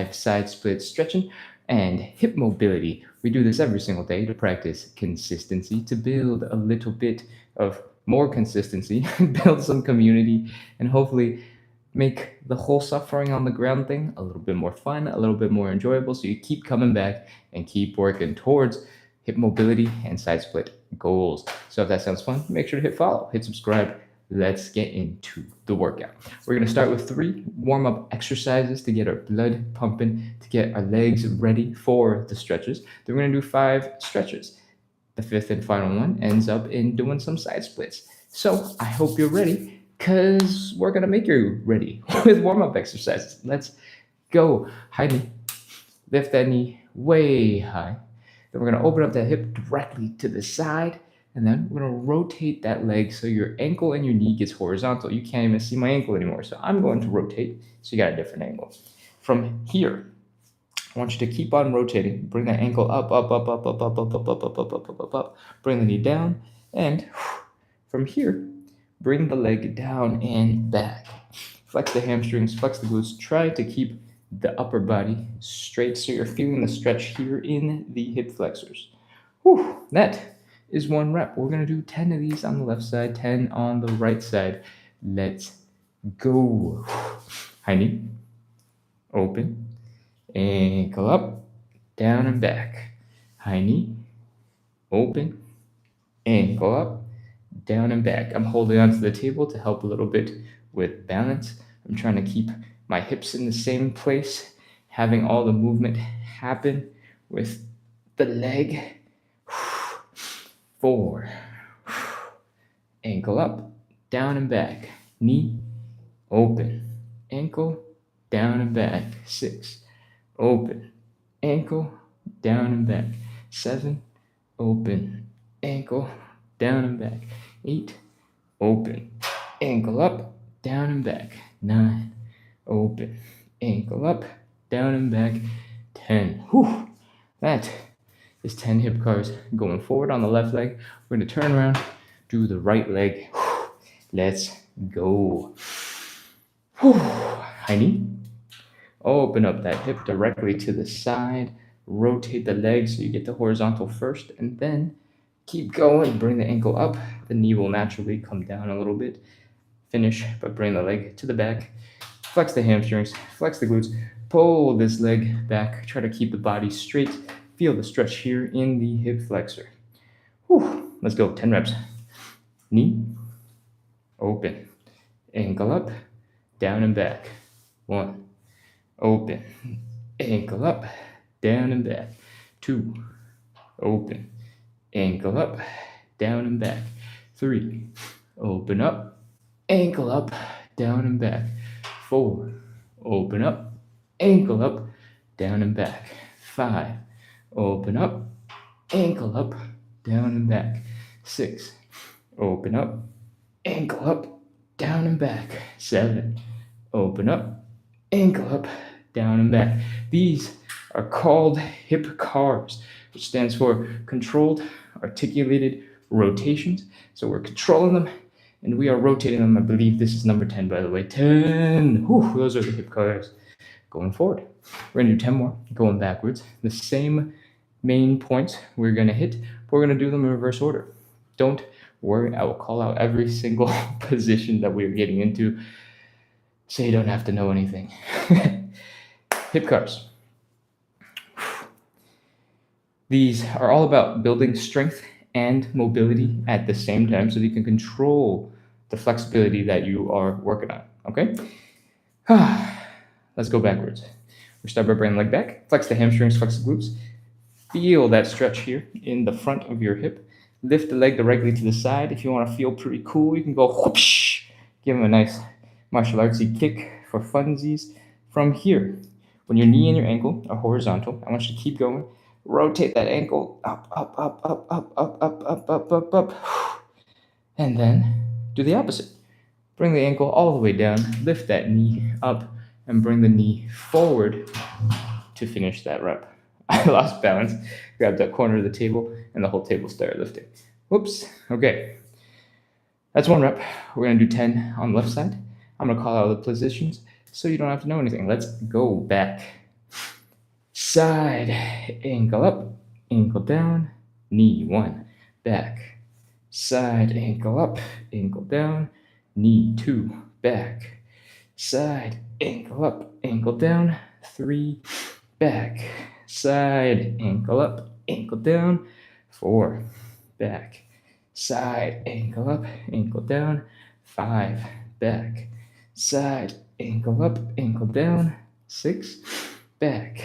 5 side split stretching and hip mobility. We do this every single day to practice consistency, to build a little bit of more consistency, build some community, and hopefully make the whole suffering on the ground thing a little bit more fun, a little bit more enjoyable, so you keep coming back and keep working towards hip mobility and side split goals. So if that sounds fun, make sure to hit follow, hit subscribe. Let's get into the workout. We're going to start with 3 warm-up exercises to get our blood pumping, to get our legs ready for the stretches. Then we're going to do 5 stretches. The 5th and final one ends up in doing some side splits. So I hope you're ready, because we're going to make you ready with warm-up exercises. Let's go. High knee. Lift that knee way high. Then we're going to open up that hip directly to the side. And then we're going to rotate that leg so your ankle and your knee gets horizontal. You can't even see my ankle anymore. So I'm going to rotate so you got a different angle. From here, I want you to keep on rotating. Bring that ankle up, up, up, up, up, up, up, up, up, up, up, up, up, up, up. Bring the knee down. And from here, bring the leg down and back. Flex the hamstrings, flex the glutes. Try to keep the upper body straight so you're feeling the stretch here in the hip flexors. Whew, that is 1 rep. We're going to do 10 of these on the left side, 10 on the right side. Let's go. High knee, open, ankle up, down and back. High knee, open, ankle up, down and back. I'm holding onto the table to help a little bit with balance. I'm trying to keep my hips in the same place, having all the movement happen with the leg. 4, ankle up, down and back, knee, open, ankle, down and back. 6, open, ankle, down and back. 7, open, ankle, down and back. 8, open, ankle up, down and back. 9, open, ankle up, down and back. 10. Whew, that is 10 hip cars going forward on the left leg. We're going to turn around, do the right leg. Let's go. High knee. Open up that hip directly to the side. Rotate the leg so you get the horizontal first, and then keep going. Bring the ankle up. The knee will naturally come down a little bit. Finish by bringing the leg to the back. Flex the hamstrings, flex the glutes. Pull this leg back. Try to keep the body straight. Feel the stretch here in the hip flexor. Whew. Let's go. 10 reps. Knee, open, ankle up, down and back. 1, open, ankle up, down and back. 2, open, ankle up, down and back. 3, open up, ankle up, down and back. 4, open up, ankle up, down and back. 5, open up, ankle up, down and back. 6, open up, ankle up, down and back. 7, open up, ankle up, down and back. These are called hip cars, which stands for controlled articulated rotations. So we're controlling them and we are rotating them. I believe this is number 10, by the way. 10. Whew, those are the hip cars going forward. We're going to do 10 more going backwards. The same main points we're going to hit, but we're going to do them in reverse order. Don't worry, I will call out every single position that we're getting into so you don't have to know anything. Hip cars. These are all about building strength and mobility at the same time so that you can control the flexibility that you are working on, okay? Let's go backwards. We start by bringing the leg back, flex the hamstrings, flex the glutes. Feel that stretch here in the front of your hip. Lift the leg directly to the side. If you want to feel pretty cool, you can go whoosh. Give him a nice martial artsy kick for funsies. From here, when your knee and your ankle are horizontal, I want you to keep going. Rotate that ankle up, up, up, up, up, up, up, up, up, up, up. And then do the opposite. Bring the ankle all the way down, lift that knee up, and bring the knee forward to finish that rep. I lost balance, grabbed that corner of the table, and the whole table started lifting. Whoops. Okay. That's 1 rep. We're going to do 10 on the left side. I'm going to call out the positions so you don't have to know anything. Let's go back. side, ankle up, ankle down, knee 1, back, side, ankle up, ankle down, knee 2, back, side, ankle up, ankle down, 3, back, side, ankle up, ankle down, 4, back, side, ankle up, ankle down, 5, back, side, ankle up, ankle down, 6, back,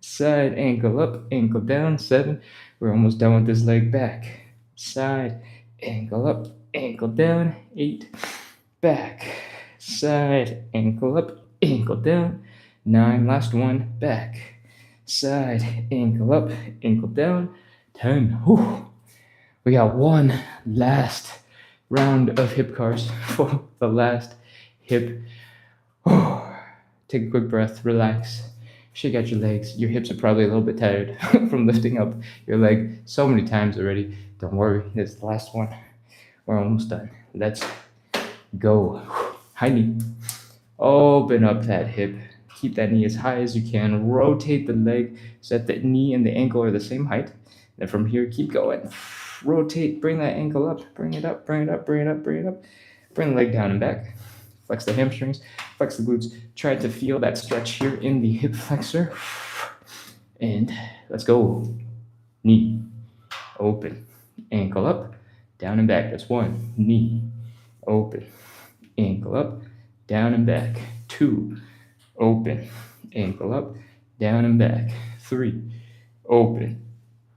side, ankle up, ankle down, 7. We're almost done with this leg. Back, side, ankle up, ankle down, 8, back, side, ankle up, ankle down, 9. Last one. Back, side, ankle up, ankle down, 10. Whew. We got one last round of hip cars for the last hip. Take a quick breath, relax, shake out your legs. Your hips are probably a little bit tired from lifting up your leg so many times already. Don't worry, this is the last one. We're almost done. Let's go. High knee. Open up that hip. Keep that knee as high as you can. Rotate the leg so that the knee and the ankle are the same height. And from here, keep going. Rotate, bring that ankle up, bring it up, bring it up, bring it up, bring it up. Bring the leg down and back. Flex the hamstrings, flex the glutes. Try to feel that stretch here in the hip flexor. And let's go. Knee, open, ankle up, down and back. That's 1. Knee, open, ankle up, down and back. 2, open, ankle up, down and back. 3, open,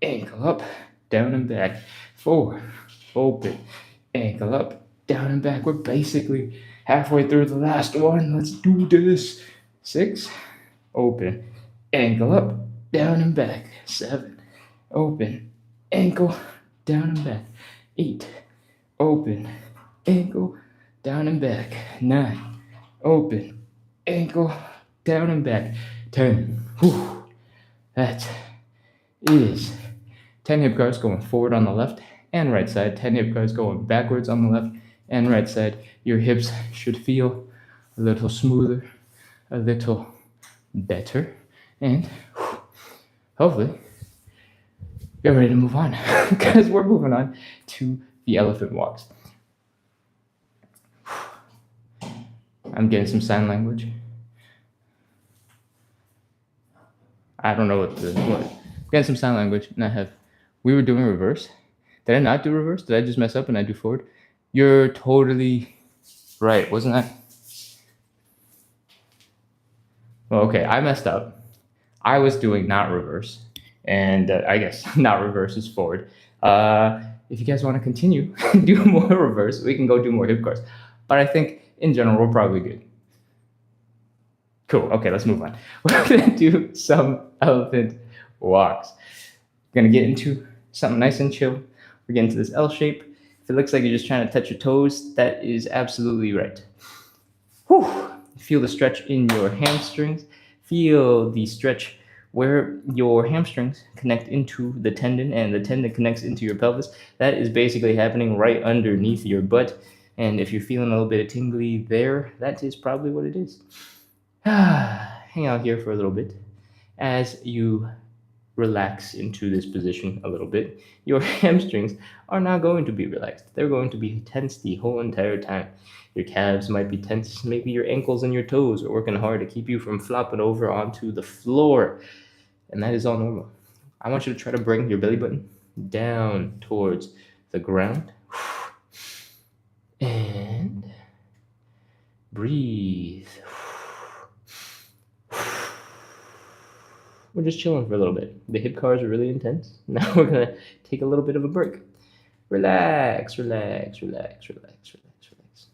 ankle up, down and back. 4, open, ankle up, down and back. We're basically halfway through the last one. Let's do this. 6, open, ankle up, down and back. 7, open, ankle, down and back. 8, open, ankle, down and back. 9, open, ankle, down and back. 10. Whew. That is 10 hip cars going forward on the left and right side. 10 hip cars going backwards on the left and right side. Your hips should feel a little smoother, a little better, and hopefully you're ready to move on because we're moving on to the elephant walks. I'm getting some sign language. I don't know what. Getting some sign language, and we were doing reverse. Did I not do reverse? Did I just mess up and I do forward? You're totally right, wasn't I? Well, okay, I messed up. I was doing not reverse, and I guess not reverse is forward. If you guys want to continue, do more reverse, we can go do more hip cars. But I think in general, we're probably good. Cool, okay, let's move on. We're gonna do some elephant walks. We're gonna get into something nice and chill. We're getting to this L shape. If it looks like you're just trying to touch your toes, that is absolutely right. Whew. Feel the stretch in your hamstrings. Feel the stretch where your hamstrings connect into the tendon and the tendon connects into your pelvis. That is basically happening right underneath your butt. And if you're feeling a little bit of tingly there, that is probably what it is. Hang out here for a little bit as you relax into this position a little bit. Your hamstrings are not going to be relaxed. They're going to be tense the whole entire time. Your calves might be tense. Maybe your ankles and your toes are working hard to keep you from flopping over onto the floor. And that is all normal. I want you to try to bring your belly button down towards the ground. And breathe. We're just chilling for a little bit. The hip cars are really intense. Now we're gonna take a little bit of a break. Relax, relax, relax, relax, relax, relax.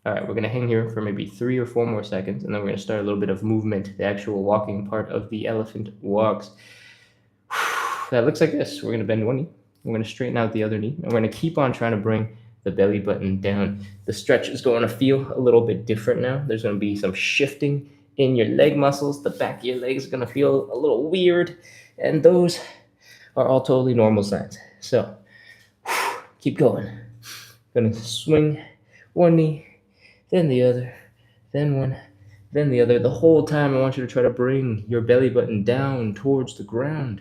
All right, we're gonna hang here for maybe 3 or 4 more seconds, and then we're gonna start a little bit of movement, the actual walking part of the elephant walks. That looks like this. We're gonna bend one knee. We're gonna straighten out the other knee, and we're gonna keep on trying to bring the belly button down. The stretch is going to feel a little bit different now. There's going to be some shifting in your leg muscles. The back of your legs are going to feel a little weird, and those are all totally normal signs. So keep going. Going to swing one knee, then the other, then one, then the other. The whole time, I want you to try to bring your belly button down towards the ground.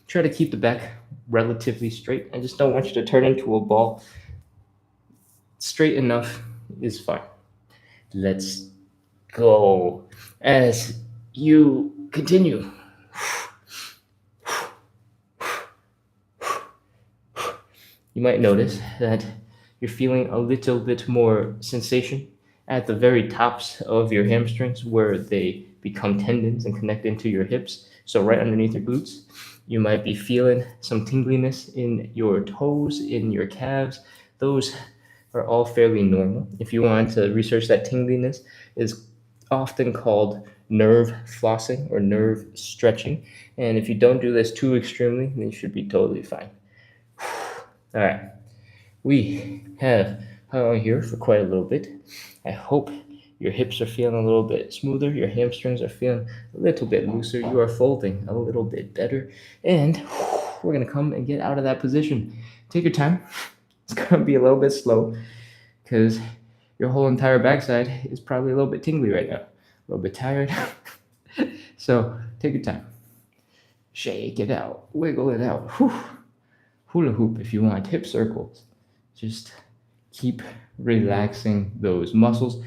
Try to keep the back relatively straight. I just don't want you to turn into a ball. Straight enough is fine. Let's go. As you continue, you might notice that you're feeling a little bit more sensation at the very tops of your hamstrings where they become tendons and connect into your hips. So, right underneath your glutes, you might be feeling some tingliness in your toes, in your calves. Those are all fairly normal. If you want to research that tingliness, is often called nerve flossing or nerve stretching. And if you don't do this too extremely, then you should be totally fine. All right, we have hung on here for quite a little bit. I hope your hips are feeling a little bit smoother, your hamstrings are feeling a little bit looser, you are folding a little bit better, and we're gonna come and get out of that position. Take your time. It's gonna be a little bit slow because your whole entire backside is probably a little bit tingly right now, a little bit tired. So take your time. Shake it out, wiggle it out. Whew. Hula hoop if you want, hip circles. Just keep relaxing those muscles.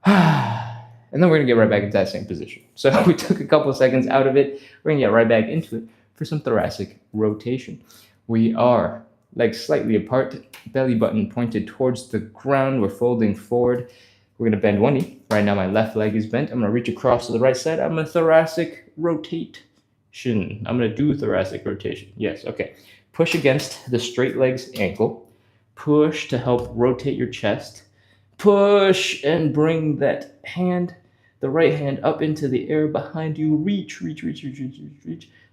And then we're gonna get right back into that same position. So we took a couple of seconds out of it. We're gonna get right back into it for some thoracic rotation. We are legs slightly apart, belly button pointed towards the ground. We're folding forward. We're gonna bend one knee. Right now my left leg is bent. I'm gonna reach across to the right side. I'm gonna thoracic rotation. I'm gonna do thoracic rotation. Yes, okay. Push against the straight leg's ankle. Push to help rotate your chest. Push and bring that hand, the right hand, up into the air behind you. Reach.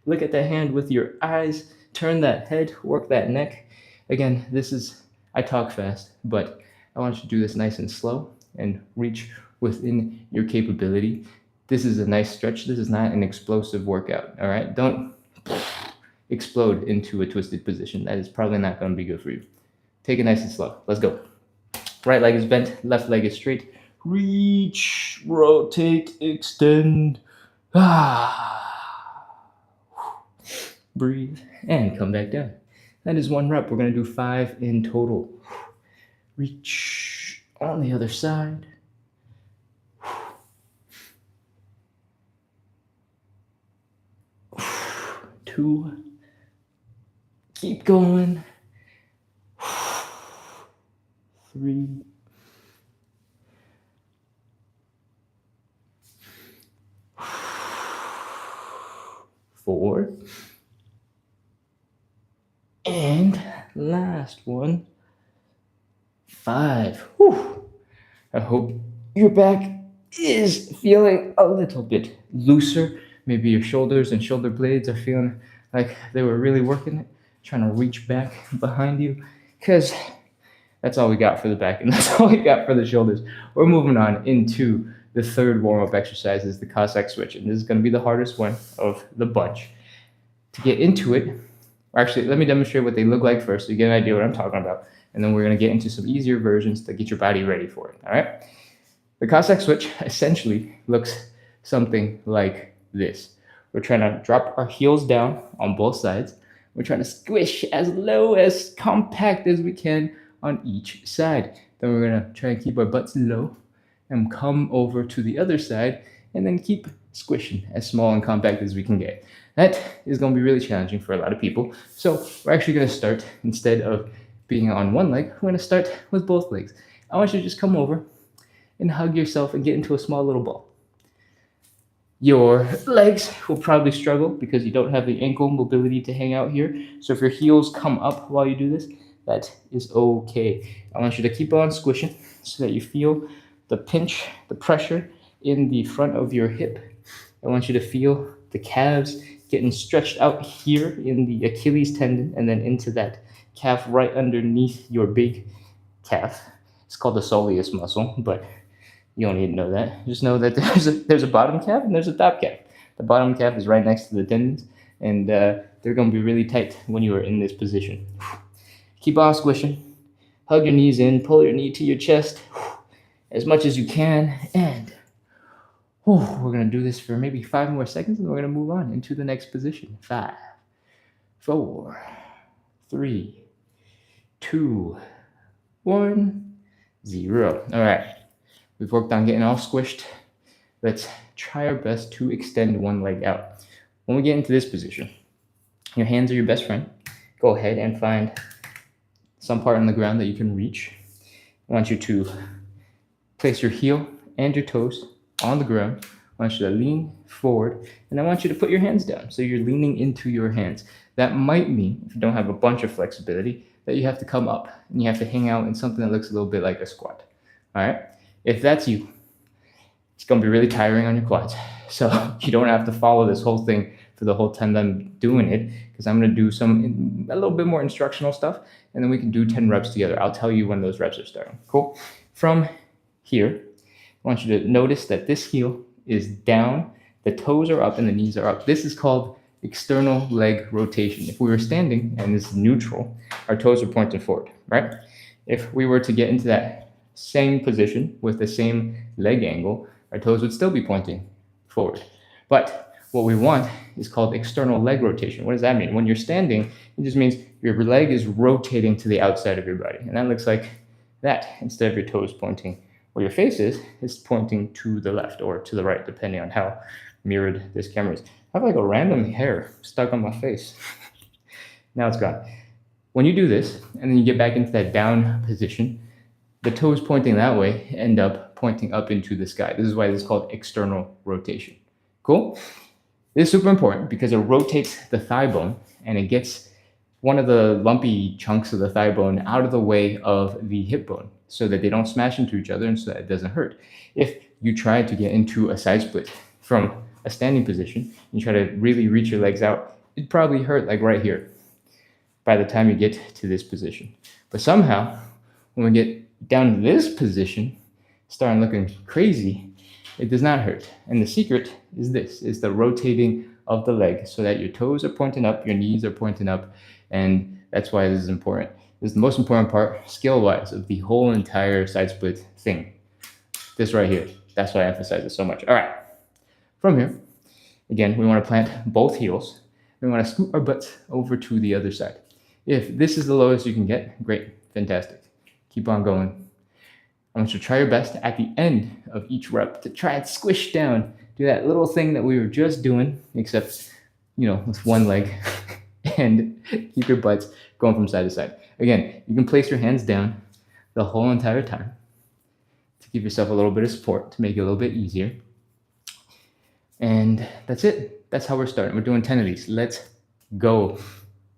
Look at that hand with your eyes. Turn that head, work that neck. Again, I talk fast, but I want you to do this nice and slow and reach within your capability. This is a nice stretch. This is not an explosive workout, all right? Don't explode into a twisted position. That is probably not going to be good for you. Take it nice and slow. Let's go. Right leg is bent, left leg is straight. Reach, rotate, extend. Breathe and come back down. That is one rep. We're going to do 5 in total. Reach on the other side. 2. Keep going. 3. 4. And last one. 5. Whew. I hope your back is feeling a little bit looser. Maybe your shoulders and shoulder blades are feeling like they were really working it, trying to reach back behind you, because that's all we got for the back and that's all we got for the shoulders. We're moving on into the third warm-up exercise, is the Cossack switch, and this is going to be the hardest one of the bunch. To get into it, actually, let me demonstrate what they look like first so you get an idea what I'm talking about, and then we're going to get into some easier versions to get your body ready for it, all right? The Cossack switch essentially looks something like this. We're trying to drop our heels down on both sides. We're trying to squish as low, as compact as we can on each side. Then we're going to try and keep our butts low and come over to the other side and then keep squishing as small and compact as we can get. That is going to be really challenging for a lot of people. So we're actually going to start, instead of being on one leg, we're going to start with both legs. I want you to just come over and hug yourself and get into a small little ball. Your legs will probably struggle because you don't have the ankle mobility to hang out here. So if your heels come up while you do this, that is okay. I want you to keep on squishing so that you feel the pinch, the pressure in the front of your hip. I want you to feel the calves getting stretched out here in the Achilles tendon and then into that calf right underneath your big calf. It's called the soleus muscle, but you don't need to know that. Just know that there's a bottom calf and there's a top calf. The bottom calf is right next to the tendons, and they're going to be really tight when you are in this position. Keep on squishing. Hug your knees in. Pull your knee to your chest as much as you can, and We're going to do this for maybe 5 more seconds, and we're going to move on into the next position. 5, 4, 3, 2, 1, 0. All right. We've worked on getting all squished. Let's try our best to extend one leg out. When we get into this position, your hands are your best friend. Go ahead and find some part on the ground that you can reach. I want you to place your heel and your toes on the ground. I want you to lean forward, and I want you to put your hands down. So you're leaning into your hands. That might mean, if you don't have a bunch of flexibility, that you have to come up and you have to hang out in something that looks a little bit like a squat. All right? If that's you, it's going to be really tiring on your quads. So you don't have to follow this whole thing for the whole time that I'm doing it, because I'm going to do a little bit more instructional stuff, and then we can do 10 reps together. I'll tell you when those reps are starting. Cool? From here, I want you to notice that this heel is down, the toes are up, and the knees are up. This is called external leg rotation. If we were standing and this is neutral, our toes are pointing forward, right? If we were to get into that same position with the same leg angle, our toes would still be pointing forward. But what we want is called external leg rotation. What does that mean? When you're standing, it just means your leg is rotating to the outside of your body. And that looks like that instead of your toes pointing where your face is pointing to the left or to the right, depending on how mirrored this camera is. I have like a random hair stuck on my face. Now it's gone. When you do this, and then you get back into that down position, the toes pointing that way end up pointing up into the sky. This is why this is called external rotation. Cool? This is super important because it rotates the thigh bone, and it gets one of the lumpy chunks of the thigh bone out of the way of the hip bone so that they don't smash into each other and so that it doesn't hurt. If you try to get into a side split from a standing position, you try to really reach your legs out, it'd probably hurt like right here by the time you get to this position. But somehow, when we get down to this position, starting looking crazy, it does not hurt. And the secret is this, is the rotating of the leg so that your toes are pointing up, your knees are pointing up, and that's why this is important. This is the most important part, skill-wise, of the whole entire side split thing. This right here. That's why I emphasize it so much. All right. From here, again, we want to plant both heels. We want to scoot our butts over to the other side. If this is the lowest you can get, great, fantastic. Keep on going. I want you to try your best at the end of each rep to try and squish down. Do that little thing that we were just doing, except, with one leg, and keep your butts going from side to side. Again, you can place your hands down the whole entire time to give yourself a little bit of support to make it a little bit easier. And that's it. That's how we're starting. We're doing 10 of these. Let's go.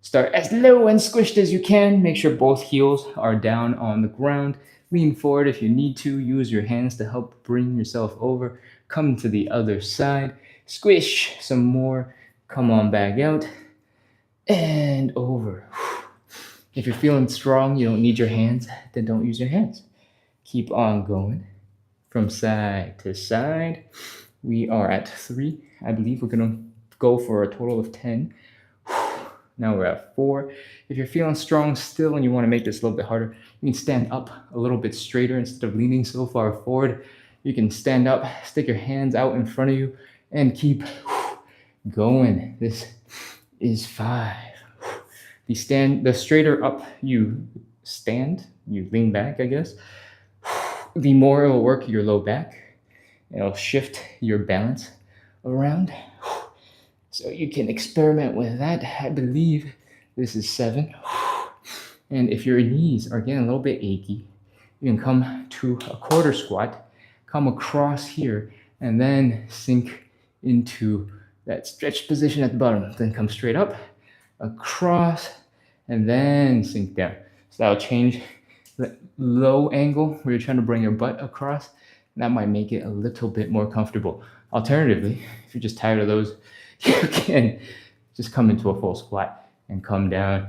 Start as low and squished as you can. Make sure both heels are down on the ground. Lean forward if you need to. Use your hands to help bring yourself over. Come to the other side. Squish some more. Come on back out. And over. If you're feeling strong, you don't need your hands, then don't use your hands. Keep on going from side to side. We are at 3. I believe we're going to go for a total of 10. Now we're at 4. If you're feeling strong still and you want to make this a little bit harder, you can stand up a little bit straighter instead of leaning so far forward. You can stand up, stick your hands out in front of you, and keep going. This is 5. The straighter up you stand, you lean back, I guess, the more it will work your low back. It'll shift your balance around. So you can experiment with that. I believe this is 7. And if your knees are getting a little bit achy, you can come to a quarter squat, come across here, and then sink into that stretched position at the bottom. Then come straight up, across, and then sink down. So that'll change the low angle where you're trying to bring your butt across. That might make it a little bit more comfortable. Alternatively, if you're just tired of those, you can just come into a full squat and come down.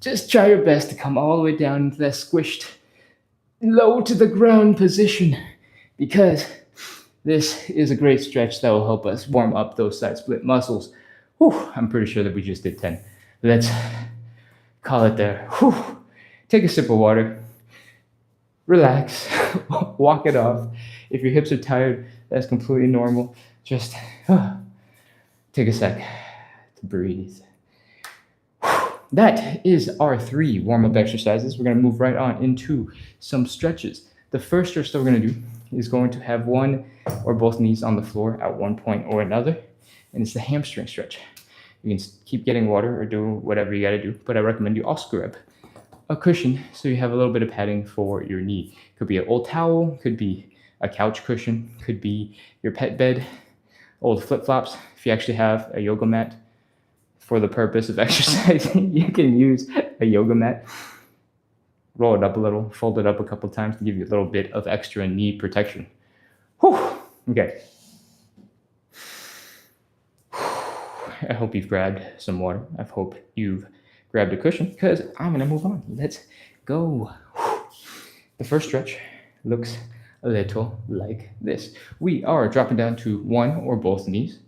Just try your best to come all the way down into that squished, low to the ground position, because this is a great stretch that will help us warm up those side split muscles. Whew, I'm pretty sure that we just did 10. Let's call it there. Whew. Take a sip of water. Relax. Walk it off. If your hips are tired, That's completely normal. Just take a sec to breathe. That is our 3 warm-up exercises. We're going to move right on into some stretches. The first stretch that we're going to do is going to have one or both knees on the floor at one point or another, and it's the hamstring stretch. You can keep getting water or do whatever you got to do, but I recommend you also grab a cushion so you have a little bit of padding for your knee. Could be an old towel, could be a couch cushion, could be your pet bed, old flip-flops. If you actually have a yoga mat for the purpose of exercising, you can use a yoga mat. Roll it up a little, fold it up a couple times to give you a little bit of extra knee protection. Whew. Okay. I hope you've grabbed some water. I hope you've grabbed a cushion because I'm going to move on. Let's go. The first stretch looks a little like this. We are dropping down to one or both knees.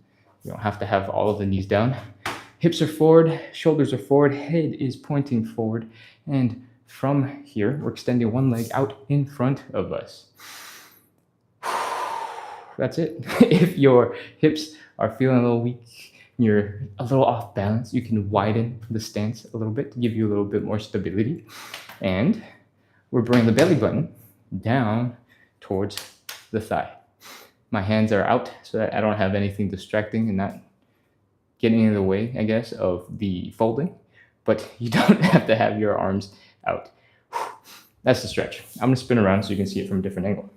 You don't have to have all of the knees down. Hips are forward, shoulders are forward, head is pointing forward, and from here, we're extending one leg out in front of us. That's it. If your hips are feeling a little weak, you're a little off balance, you can widen the stance a little bit to give you a little bit more stability. And we're bringing the belly button down towards the thigh. My hands are out so that I don't have anything distracting and not getting in the way, I guess, of the folding. But you don't have to have your arms out. That's the stretch. I'm going to spin around so you can see it from a different angle.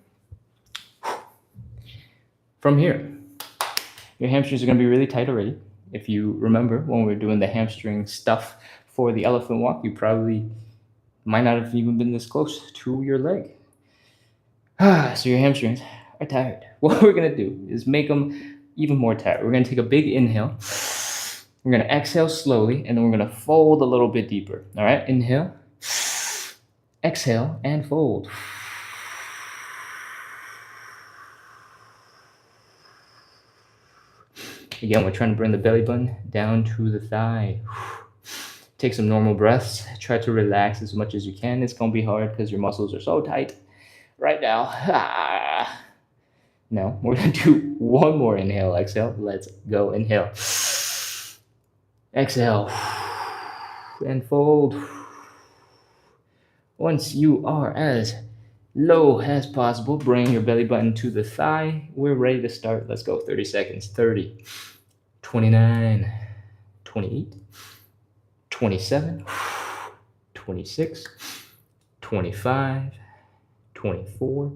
From here, your hamstrings are going to be really tight already. If you remember when we were doing the hamstring stuff for the elephant walk, you probably might not have even been this close to your leg. So your hamstrings are tired. What we're going to do is make them even more tired. We're going to take a big inhale. We're going to exhale slowly, and then we're going to fold a little bit deeper. All right, inhale, exhale, and fold. Again, we're trying to bring the belly button down to the thigh. Take some normal breaths. Try to relax as much as you can. It's going to be hard because your muscles are so tight right now. No, we're going to do one more inhale, exhale. Let's go. Inhale. Exhale. And fold. Once you are as low as possible, bring your belly button to the thigh. We're ready to start. Let's go. 30 seconds. 30, 29, 28, 27, 26, 25, 24,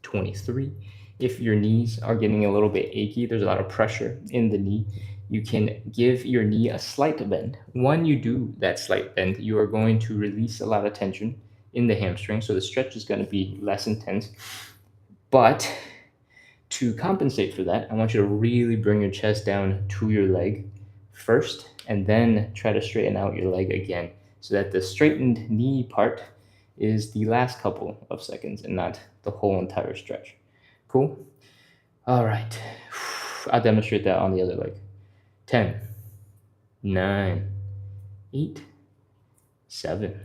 23. If your knees are getting a little bit achy, there's a lot of pressure in the knee, you can give your knee a slight bend. When you do that slight bend, you are going to release a lot of tension in the hamstring, so the stretch is going to be less intense. But to compensate for that, I want you to really bring your chest down to your leg first, and then try to straighten out your leg again, so that the straightened knee part is the last couple of seconds and not the whole entire stretch. Cool? All right. I'll demonstrate that on the other leg. 10, 9, 8, 7,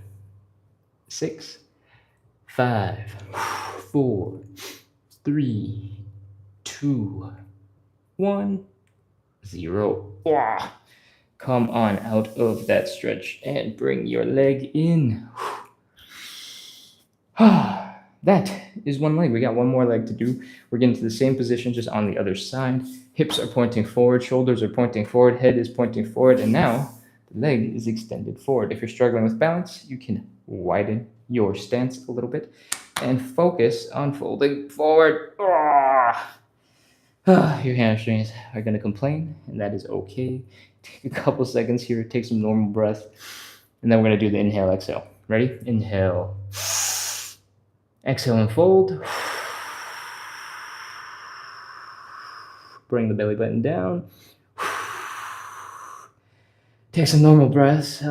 6, 5, 4, 3, 2, 1, 0. Come on out of that stretch and bring your leg in. That is one leg. We got one more leg to do. We're getting to the same position, just on the other side. Hips are pointing forward, shoulders are pointing forward, head is pointing forward, and now the leg is extended forward. If you're struggling with balance, you can widen your stance a little bit and focus on folding forward. Your hamstrings are going to complain, and that is okay. Take a couple seconds here, take some normal breath, and then we're going to do the inhale, exhale. Ready? Inhale. Exhale and fold. Bring the belly button down. Take some normal breaths.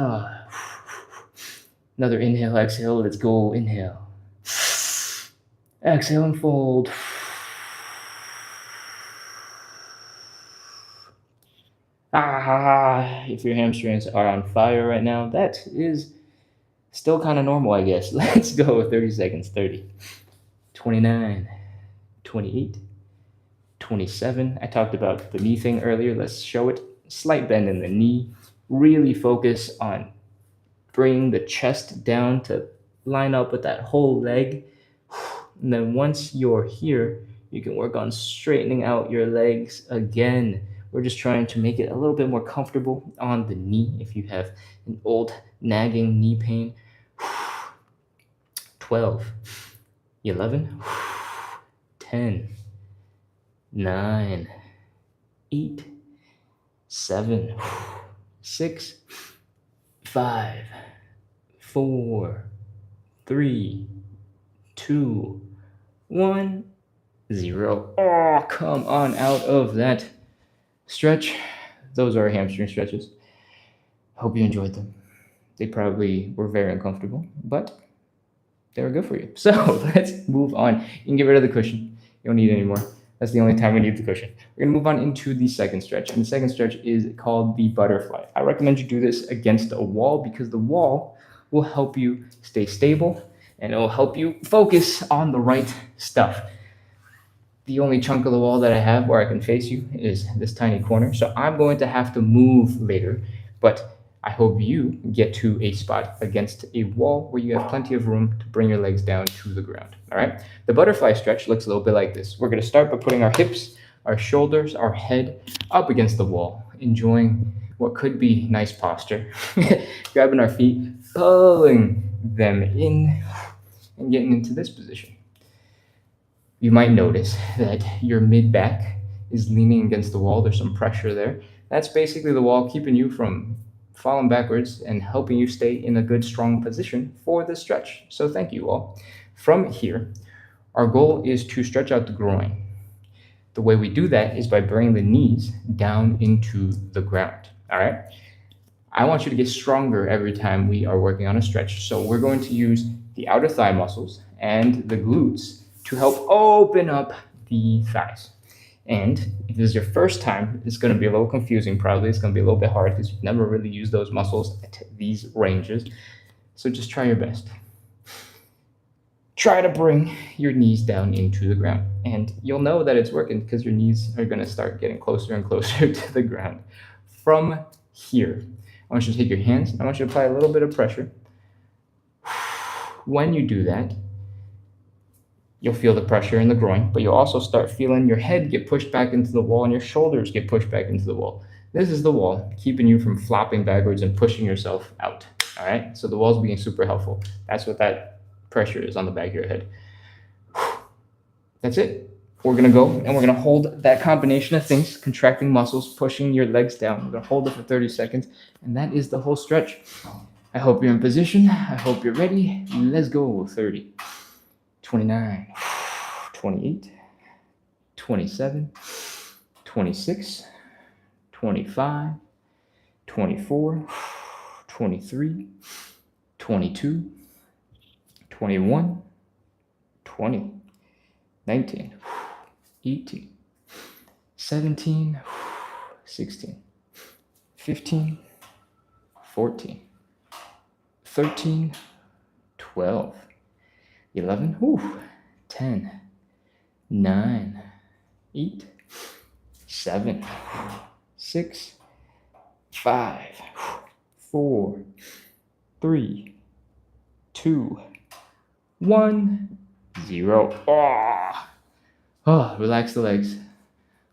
Another inhale, exhale. Let's go. Inhale. Exhale and fold. If your hamstrings are on fire right now, that is still kind of normal, I guess. Let's go. 30 seconds. 30, 29, 28, 27. I talked about the knee thing earlier. Let's show it. Slight bend in the knee. Really focus on bringing the chest down to line up with that whole leg. And then once you're here, you can work on straightening out your legs again. We're just trying to make it a little bit more comfortable on the knee if you have an old nagging knee pain. 12, 11, 10, 9, 8, 7, 6, 5, 4, 3, 2, 1, 0. Oh, come on out of that stretch. Those are hamstring stretches. Hope you enjoyed them. They probably were very uncomfortable, but they were good for you. So let's move on. You can get rid of the cushion. You don't need it anymore. That's the only time we need the cushion. We're going to move on into the second stretch. And the second stretch is called the butterfly. I recommend you do this against a wall because the wall will help you stay stable and it will help you focus on the right stuff. The only chunk of the wall that I have where I can face you is this tiny corner. So I'm going to have to move later, but I hope you get to a spot against a wall where you have plenty of room to bring your legs down to the ground. All right. The butterfly stretch looks a little bit like this. We're going to start by putting our hips, our shoulders, our head up against the wall, enjoying what could be nice posture, grabbing our feet, pulling them in, and getting into this position. You might notice that your mid back is leaning against the wall. There's some pressure there. That's basically the wall keeping you from falling backwards and helping you stay in a good, strong position for the stretch. So thank you all. From here, our goal is to stretch out the groin. The way we do that is by bringing the knees down into the ground. All right. I want you to get stronger every time we are working on a stretch. So we're going to use the outer thigh muscles and the glutes to help open up the thighs. And if this is your first time, it's going to be a little confusing probably. It's going to be a little bit hard because you've never really used those muscles at these ranges. So just try your best. Try to bring your knees down into the ground. And you'll know that it's working because your knees are going to start getting closer and closer to the ground. From here, I want you to take your hands and I want you to apply a little bit of pressure. When you do that, you'll feel the pressure in the groin, but you'll also start feeling your head get pushed back into the wall and your shoulders get pushed back into the wall. This is the wall keeping you from flopping backwards and pushing yourself out. All right. So the wall's being super helpful. That's what that pressure is on the back of your head. That's it. We're going to go and we're going to hold that combination of things, contracting muscles, pushing your legs down. We're going to hold it for 30 seconds. And that is the whole stretch. I hope you're in position. I hope you're ready. Let's go. 30, 29, 28, 27, 26, 25, 24, 23, 22, 21, 20, 19, 18, 17, 16, 15, 14, 13, 12, 11, 10, 9, 8, 7, 6, 5, 4, 3, 2, 1, 0. Relax the legs.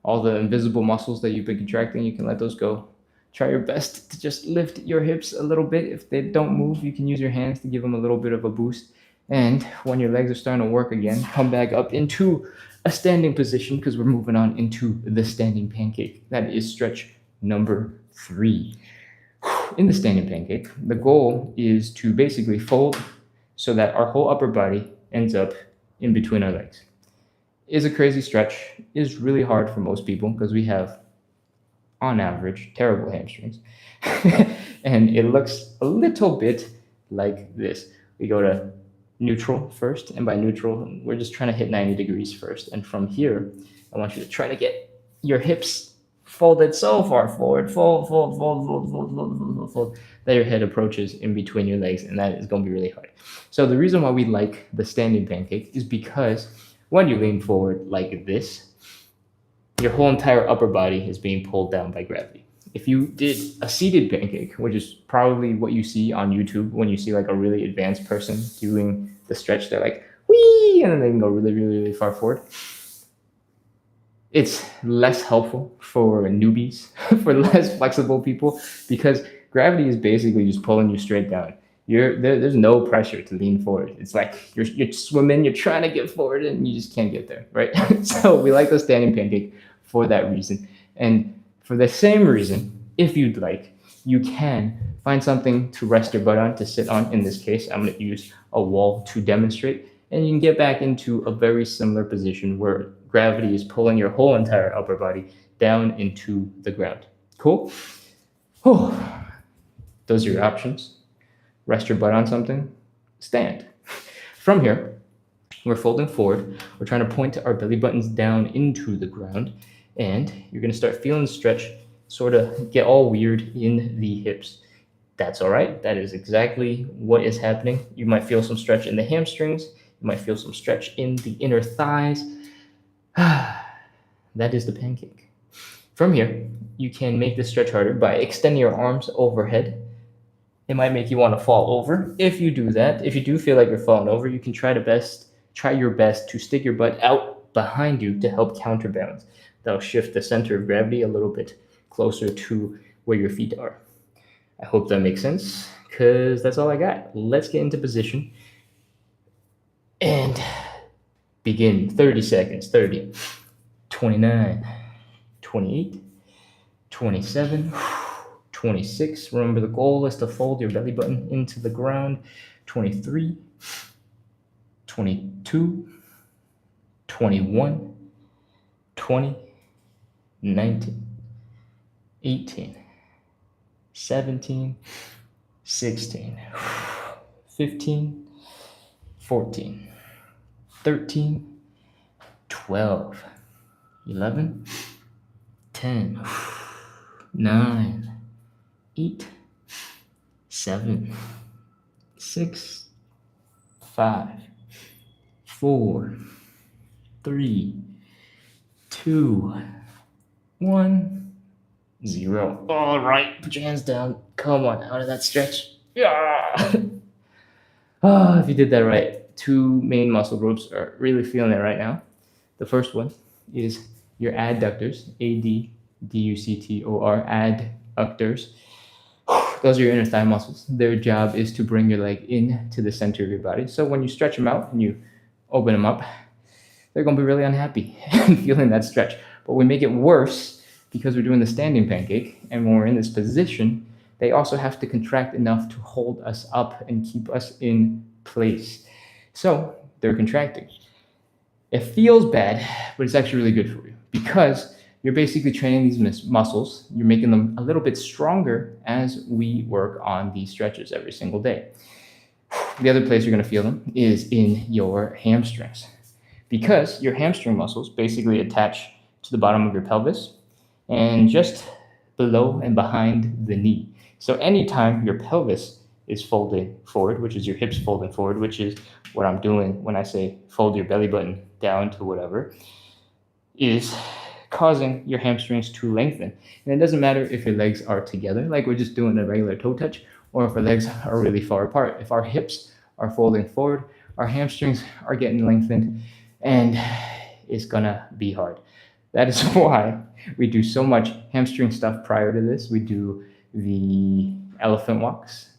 All the invisible muscles that you've been contracting, you can let those go. Try your best to just lift your hips a little bit. If they don't move, you can use your hands to give them a little bit of a boost. And when your legs are starting to work again, come back up into a standing position because we're moving on into the standing pancake. That is stretch number 3. In the standing pancake, the goal is to basically fold so that our whole upper body ends up in between our legs. Is a crazy stretch, is really hard for most people because we have, on average, terrible hamstrings. And it looks a little bit like this. We go to neutral first, and by neutral, we're just trying to hit 90 degrees first. And from here, I want you to try to get your hips folded so far forward, fold, that your head approaches in between your legs, and that is going to be really hard. So the reason why we like the standing pancake is because when you lean forward like this, your whole entire upper body is being pulled down by gravity. If you did a seated pancake, which is probably what you see on YouTube when you see like a really advanced person doing the stretch, they're like, whee, and then they can go really, really, really far forward. It's less helpful for newbies, for less flexible people, because gravity is basically just pulling you straight down. There's no pressure to lean forward. It's like you're swimming, you're trying to get forward, and you just can't get there, right? So we like the standing pancake for that reason. And for the same reason, if you'd like, you can find something to rest your butt on, to sit on. In this case, I'm going to use a wall to demonstrate. And you can get back into a very similar position where gravity is pulling your whole entire upper body down into the ground. Cool? Whew. Those are your options. Rest your butt on something, stand. From here, we're folding forward. We're trying to point our belly buttons down into the ground, and you're going to start feeling the stretch sort of get all weird in the hips. That's all right. That is exactly what is happening. You might feel some stretch in the hamstrings. You might feel some stretch in the inner thighs. That is the pancake. From here, you can make this stretch harder by extending your arms overhead. It might make you want to fall over. If you do that, if you do feel like you're falling over, you can try your best to stick your butt out behind you to help counterbalance. That'll shift the center of gravity a little bit closer to where your feet are. I hope that makes sense, because that's all I got. Let's get into position and begin. 30 seconds. 30, 29, 28, 27, 26. Remember, the goal is to fold your belly button into the ground. 23, 22, 21, 20, 19, 18, 17, 16, 15, 14, 13, 12, 11, 10, 9, 8, 7, 6, 5, 4, 3, 2, 1, 0. All right, put your hands down. Come on, out of that stretch. Yeah. If you did that right, 2 main muscle groups are really feeling it right now. The first one is your adductors, ADDUCTOR, adductors. Those are your inner thigh muscles. Their job is to bring your leg into the center of your body. So when you stretch them out and you open them up, they're going to be really unhappy and feeling that stretch. But we make it worse because we're doing the standing pancake. And when we're in this position, they also have to contract enough to hold us up and keep us in place. So they're contracting. It feels bad, but it's actually really good for you, because you're basically training these muscles. You're making them a little bit stronger as we work on these stretches every single day. The other place you're going to feel them is in your hamstrings, because your hamstring muscles basically attach to the bottom of your pelvis and just below and behind the knee. So anytime your pelvis is folding forward, which is your hips folding forward, which is what I'm doing when I say fold your belly button down to whatever, is causing your hamstrings to lengthen. And it doesn't matter if your legs are together, like we're just doing a regular toe touch, or if our legs are really far apart. If our hips are folding forward, our hamstrings are getting lengthened, and it's gonna be hard. That is why we do so much hamstring stuff prior to this. We do the elephant walks,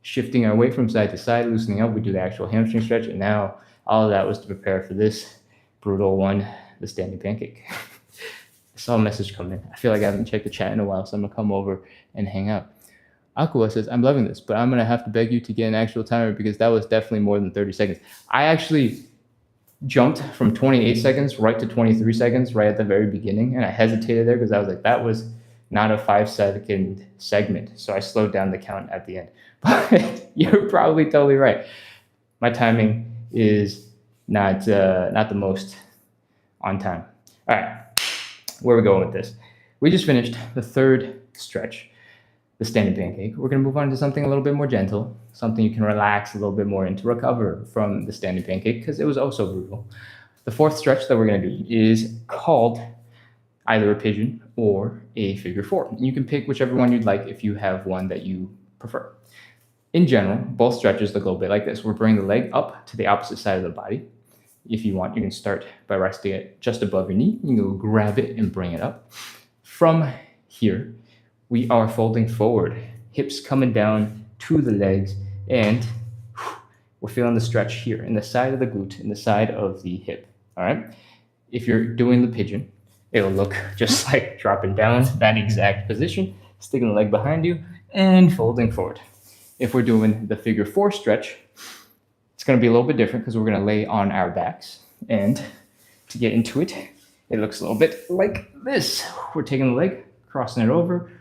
shifting our weight from side to side, loosening up. We do the actual hamstring stretch, and now all of that was to prepare for this brutal one, the standing pancake. I saw a message come in. I feel like I haven't checked the chat in a while, so I'm gonna come over and hang out. Aqua says, I'm loving this, but I'm gonna have to beg you to get an actual timer, because that was definitely more than 30 seconds. I actually jumped from 28 seconds right to 23 seconds right at the very beginning, and I hesitated there because I was like, that was not a 5-second segment, so I slowed down the count at the end. But you're probably totally right. My timing is not the most on time. All right, where are we going with this? We just finished the third stretch, the standing pancake. We're going to move on to something a little bit more gentle, something you can relax a little bit more in to recover from the standing pancake, because it was oh so brutal. The fourth stretch that we're going to do is called either a pigeon or a figure four. And you can pick whichever one you'd like if you have one that you prefer. In general, both stretches look a little bit like this. We're bringing the leg up to the opposite side of the body. If you want, you can start by resting it just above your knee. You can go grab it and bring it up. From here, we are folding forward, hips coming down to the legs, and we're feeling the stretch here in the side of the glute, in the side of the hip. All right. If you're doing the pigeon, it'll look just like dropping down that exact position, sticking the leg behind you, and folding forward. If we're doing the figure four stretch, it's going to be a little bit different because we're going to lay on our backs. And to get into it, it looks a little bit like this. We're taking the leg, crossing it over,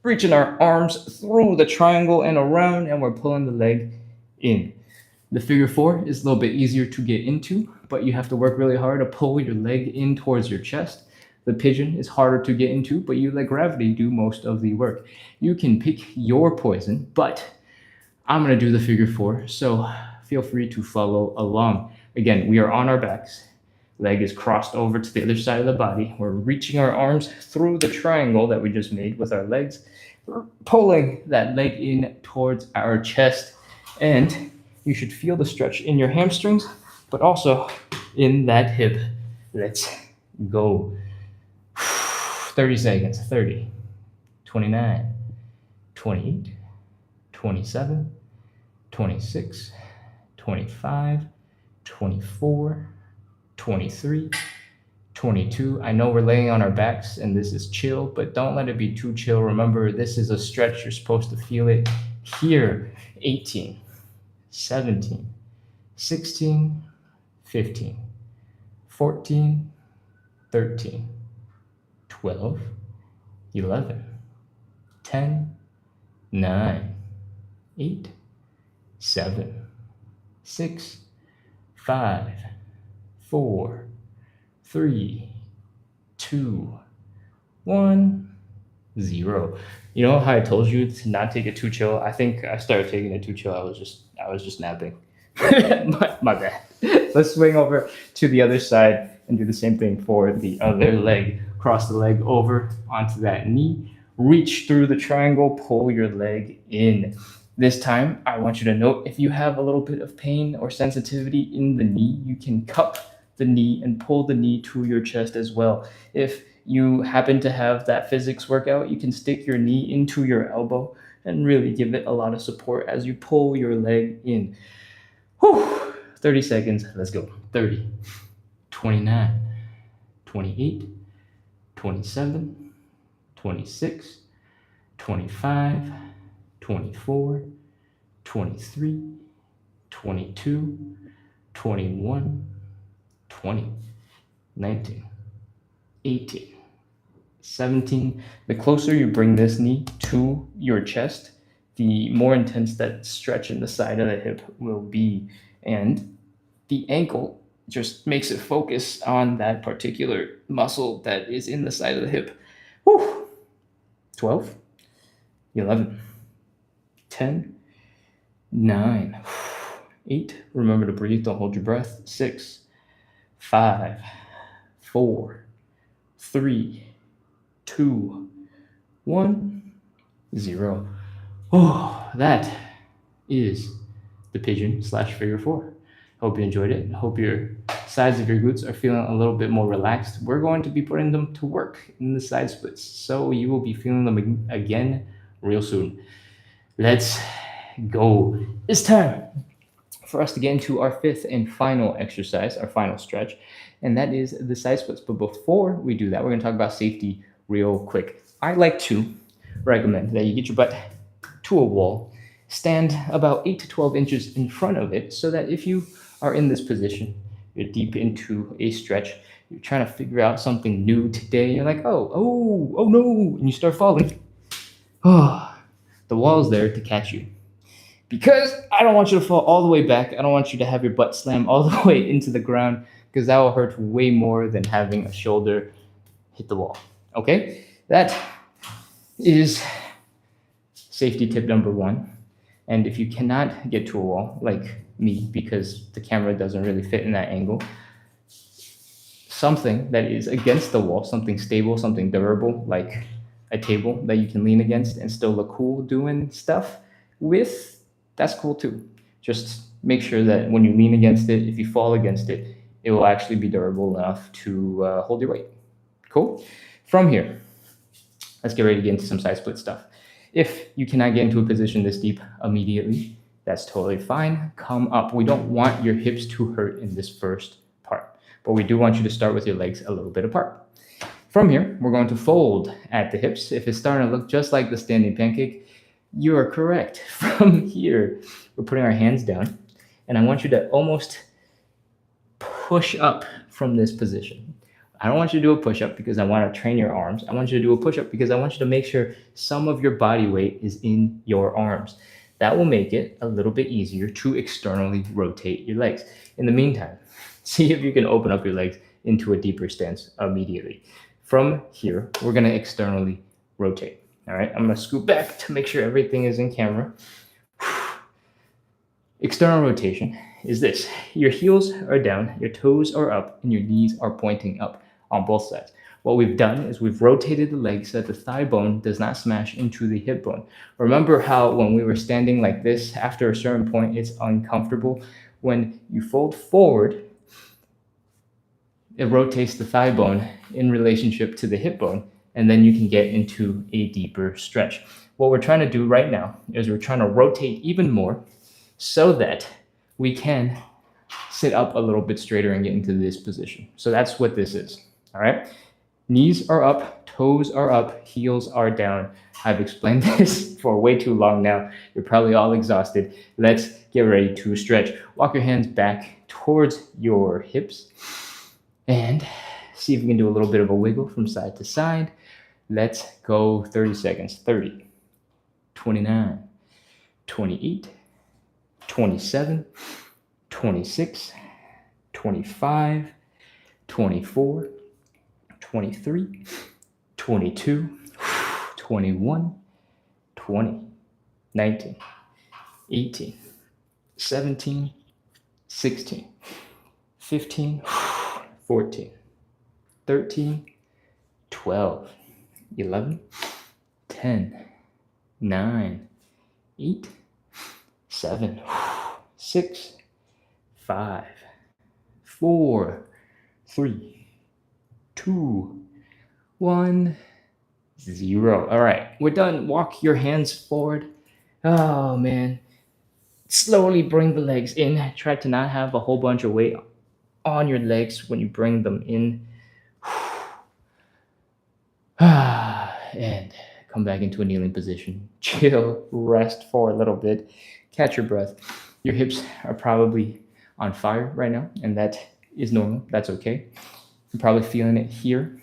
reaching our arms through the triangle and around, and we're pulling the leg in. The figure four is a little bit easier to get into, but you have to work really hard to pull your leg in towards your chest. The pigeon is harder to get into, but you let gravity do most of the work. You can pick your poison, but I'm going to do the figure four, so feel free to follow along. Again, we are on our backs. Leg is crossed over to the other side of the body. We're reaching our arms through the triangle that we just made with our legs. We're pulling that leg in towards our chest, and you should feel the stretch in your hamstrings, but also in that hip. Let's go. 30 seconds. 30, 29, 28, 27, 26, 25, 24, 23, 22. I know we're laying on our backs and this is chill, but don't let it be too chill. Remember, this is a stretch. You're supposed to feel it here. 18, 17, 16, 15, 14, 13, 12, 11, 10, 9, 8, 7, 6, 5, 4, 3, 2, 1, 0. You know how I told you to not take it too chill? I think I started taking it too chill. I was just napping. my bad. Let's swing over to the other side and do the same thing for the other leg. Cross the leg over onto that knee. Reach through the triangle, pull your leg in. This time, I want you to note if you have a little bit of pain or sensitivity in the knee, you can cup the knee and pull the knee to your chest as well. If you happen to have that physics workout, you can stick your knee into your elbow and really give it a lot of support as you pull your leg in. Whew. 30 seconds. Let's go. 30, 29, 28, 27, 26, 25, 24, 23, 22, 21, 20, 19, 18, 17. The closer you bring this knee to your chest, the more intense that stretch in the side of the hip will be. And the ankle just makes it focus on that particular muscle that is in the side of the hip. Whew. 12, 11, 10, 9, 8. Remember to breathe, don't hold your breath. 6, 5, 4, 3, 2, 1, 0. Oh, that is the pigeon / figure four. Hope you enjoyed it. Hope your sides of your glutes are feeling a little bit more relaxed. We're going to be putting them to work in the side splits, so you will be feeling them again real soon. Let's go. It's time for us to get into our fifth and final exercise, our final stretch, and that is the side splits. But before we do that, we're going to talk about safety real quick. I like to recommend that you get your butt to a wall, stand about 8 to 12 inches in front of it, so that if you are in this position, you're deep into a stretch, you're trying to figure out something new today, you're like, oh no, and you start falling. Oh, the wall's there to catch you. Because I don't want you to fall all the way back. I don't want you to have your butt slam all the way into the ground, because that will hurt way more than having a shoulder hit the wall. Okay? That is safety tip number 1. And if you cannot get to a wall, like me, because the camera doesn't really fit in that angle, something that is against the wall, something stable, something durable, like a table that you can lean against and still look cool doing stuff with, that's cool too. Just make sure that when you lean against it, if you fall against it, it will actually be durable enough to hold your weight. Cool? From here, let's get ready to get into some side split stuff. If you cannot get into a position this deep immediately, that's totally fine. Come up. We don't want your hips to hurt in this first part, but we do want you to start with your legs a little bit apart. From here, we're going to fold at the hips. If it's starting to look just like the standing pancake, you are correct. From here, we're putting our hands down, and I want you to almost push up from this position. I don't want you to do a push-up because I want to train your arms. I want you to do a push-up because I want you to make sure some of your body weight is in your arms. That will make it a little bit easier to externally rotate your legs. In the meantime, see if you can open up your legs into a deeper stance immediately. From here, we're going to externally rotate. All right, I'm going to scoot back to make sure everything is in camera. External rotation is this. Your heels are down, your toes are up, and your knees are pointing up on both sides. What we've done is we've rotated the legs so that the thigh bone does not smash into the hip bone. Remember how when we were standing like this, after a certain point, it's uncomfortable? When you fold forward, it rotates the thigh bone in relationship to the hip bone, and then you can get into a deeper stretch. What we're trying to do right now is we're trying to rotate even more so that we can sit up a little bit straighter and get into this position. So that's what this is, all right? Knees are up, toes are up, heels are down. I've explained this for way too long now. You're probably all exhausted. Let's get ready to stretch. Walk your hands back towards your hips and see if you can do a little bit of a wiggle from side to side. Let's go 30 seconds. 30, 29, 28, 27, 26, 25, 24, 23, 22, 21, 20, 19, 18, 17, 16, 15, 14, 13, 12, 11, 10, 9, 8, 7, 6, 5, 4, 3, 2, 1, 0. All right, we're done. Walk your hands forward. Oh, man. Slowly bring the legs in. Try to not have a whole bunch of weight on your legs when you bring them in. And come back into a kneeling position. Chill, rest for a little bit. Catch your breath. Your hips are probably on fire right now, and that is normal. That's okay. You're probably feeling it here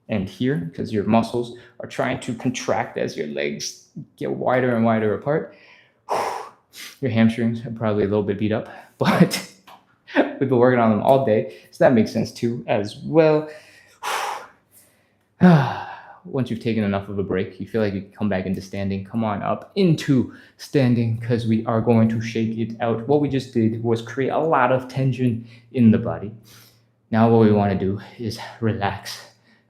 and here because your muscles are trying to contract as your legs get wider and wider apart. Your hamstrings are probably a little bit beat up, but we've been working on them all day, so that makes sense too as well. Once you've taken enough of a break, you feel like you can come back into standing. Come on up into standing because we are going to shake it out. What we just did was create a lot of tension in the body. Now what we want to do is relax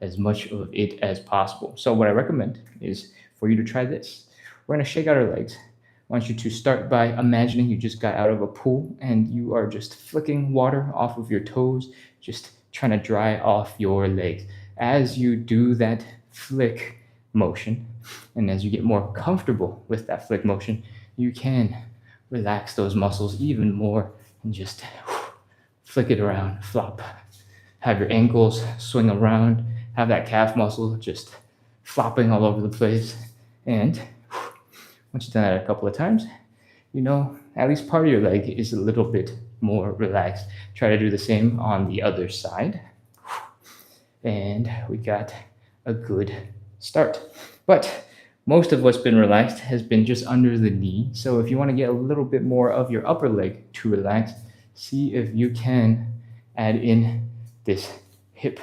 as much of it as possible. So what I recommend is for you to try this. We're going to shake out our legs. I want you to start by imagining you just got out of a pool and you are just flicking water off of your toes, just trying to dry off your legs. As you do that flick motion, and as you get more comfortable with that flick motion, you can relax those muscles even more and just flick it around, flop. Have your ankles swing around, have that calf muscle just flopping all over the place. And once you've done that a couple of times, you know, at least part of your leg is a little bit more relaxed. Try to do the same on the other side. And we got a good start. But most of what's been relaxed has been just under the knee. So if you want to get a little bit more of your upper leg to relax, see if you can add in this hip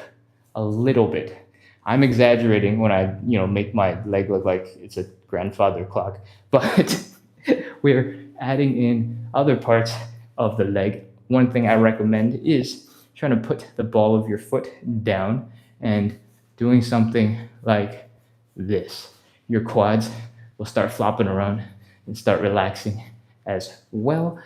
a little bit. I'm exaggerating when I, make my leg look like it's a grandfather clock, but we're adding in other parts of the leg. One thing I recommend is trying to put the ball of your foot down and doing something like this. Your quads will start flopping around and start relaxing as well.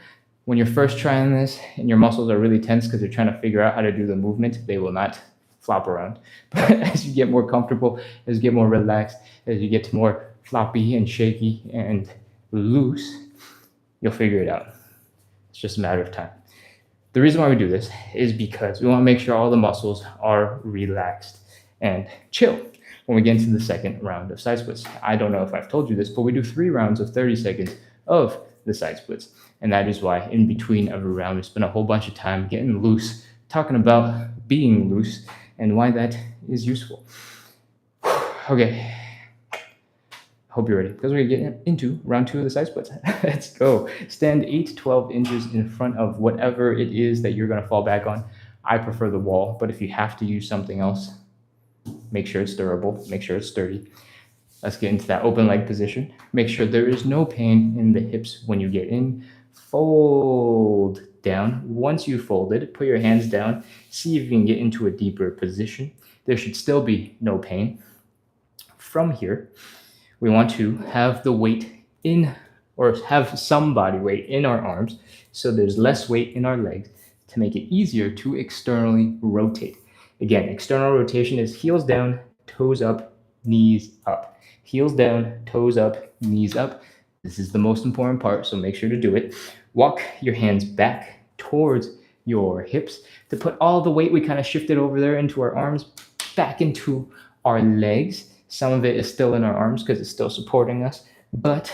When you're first trying this and your muscles are really tense because you're trying to figure out how to do the movement, they will not flop around. But as you get more comfortable, as you get more relaxed, as you get more floppy and shaky and loose, you'll figure it out. It's just a matter of time. The reason why we do this is because we want to make sure all the muscles are relaxed and chill when we get into the second round of side splits. I don't know if I've told you this, but we do 3 rounds of 30 seconds of the side splits. And that is why in between every round, we spend a whole bunch of time getting loose, talking about being loose and why that is useful. Okay. Hope you're ready because we're going to get into round 2 of the side splits. Let's go. Stand 8 to 12 inches in front of whatever it is that you're going to fall back on. I prefer the wall, but if you have to use something else, make sure it's durable, make sure it's sturdy. Let's get into that open leg position. Make sure there is no pain in the hips when you get in. Fold down. Once you folded, put your hands down. See if you can get into a deeper position. There should still be no pain. From here, we want to have the weight in, or have some body weight in our arms, so there's less weight in our legs to make it easier to externally rotate. Again, external rotation is heels down, toes up, knees up. Heels down, toes up, knees up. This is the most important part, so make sure to do it. Walk your hands back towards your hips to put all the weight we kind of shifted over there into our arms back into our legs. Some of it is still in our arms because it's still supporting us, but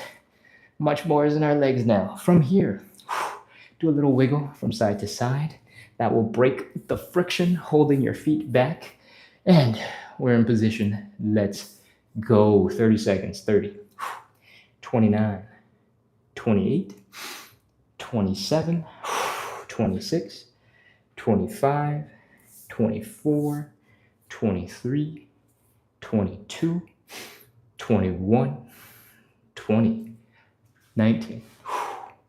much more is in our legs now. From here, do a little wiggle from side to side. That will break the friction holding your feet back. And we're in position. Let's go. 30 seconds. 30, 29, 28, 27, 26, 25, 24, 23, 22, 21, 20, 19,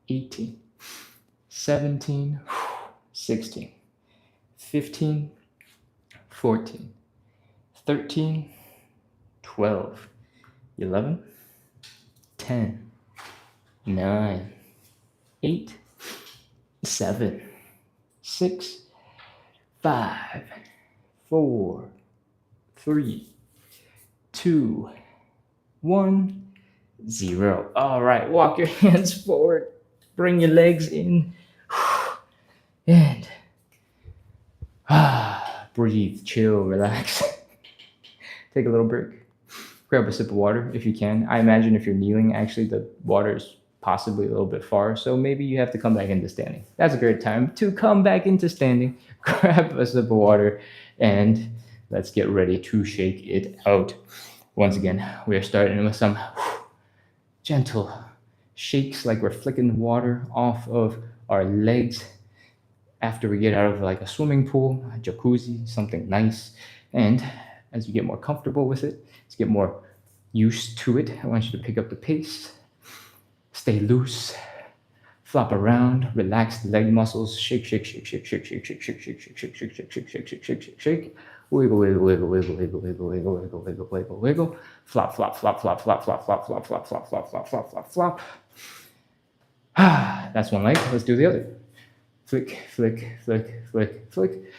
18, 17, 16, 15, 14, 13, 12, 11, 10, 9, 8, 7, 6, 5, 4, 3, 2, 1, 0. All right, walk your hands forward, bring your legs in, and breathe, chill, relax. Take a little break. Grab a sip of water if you can. I imagine if you're kneeling, actually the water is possibly a little bit far, so maybe you have to come back into standing. That's a great time to come back into standing. Grab a sip of water and let's get ready to shake it out. Once again, we are starting with some gentle shakes, like we're flicking water off of our legs after we get out of like a swimming pool, a jacuzzi, something nice. And as you get more comfortable with it, as you get more used to it, I want you to pick up the pace, stay loose, flop around, relax the leg muscles, shake, shake, shake, shake, shake, shake, shake, shake, shake, shake, shake, shake, shake, shake, shake, shake, shake, shake, shake, wiggle, wiggle, wiggle, wiggle, wiggle, wiggle, wiggle, wiggle, wiggle, wiggle, wiggle, flop, flop, flop, flop, flop, flop, flop, flop, flop, flop, flop, flop, flop, flop, flop. That's one leg. Let's do the other. Flick, flick, flick, flick, flick.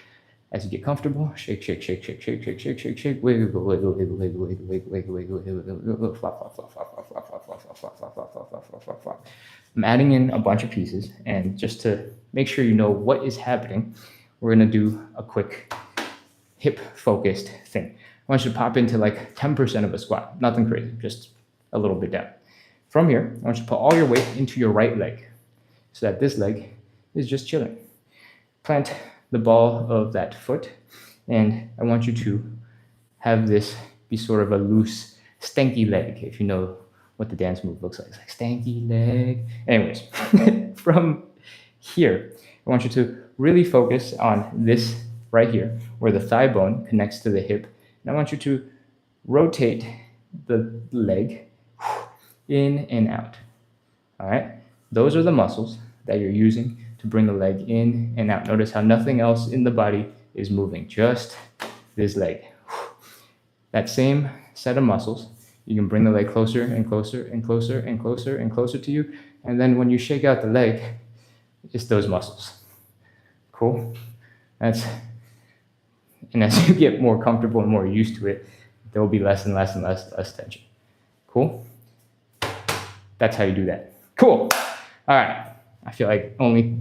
As you get comfortable, shake, shake, shake, shake, shake, shake, shake, shake, shake, wiggle, wiggle, wiggle, wiggle, wiggle, wiggle, wiggle, wiggle, wiggle, wiggle, flop, flop, flop, flop, flop, flop, flop, flop, flop, flop, flop, flop, flop, flop, flop, flop, flop. I'm adding in a bunch of pieces, and just to make sure you know what is happening, we're gonna do a quick hip-focused thing. I want you to pop into like 10% of a squat, nothing crazy, just a little bit down. From here, I want you to put all your weight into your right leg, so that this leg is just chilling. Plant the ball of that foot, and I want you to have this be sort of a loose, stanky leg, if you know what the dance move looks like. It's like stanky leg. Anyways, from here, I want you to really focus on this right here, where the thigh bone connects to the hip, and I want you to rotate the leg in and out. All right? Those are the muscles that you're using to bring the leg in and out. Notice how nothing else in the body is moving, just this leg. That same set of muscles, you can bring the leg closer and closer and closer and closer and closer to you. And then when you shake out the leg, it's those muscles. Cool? And as you get more comfortable and more used to it, there will be less and less and less tension. Cool? That's how you do that. Cool. All right. I feel like only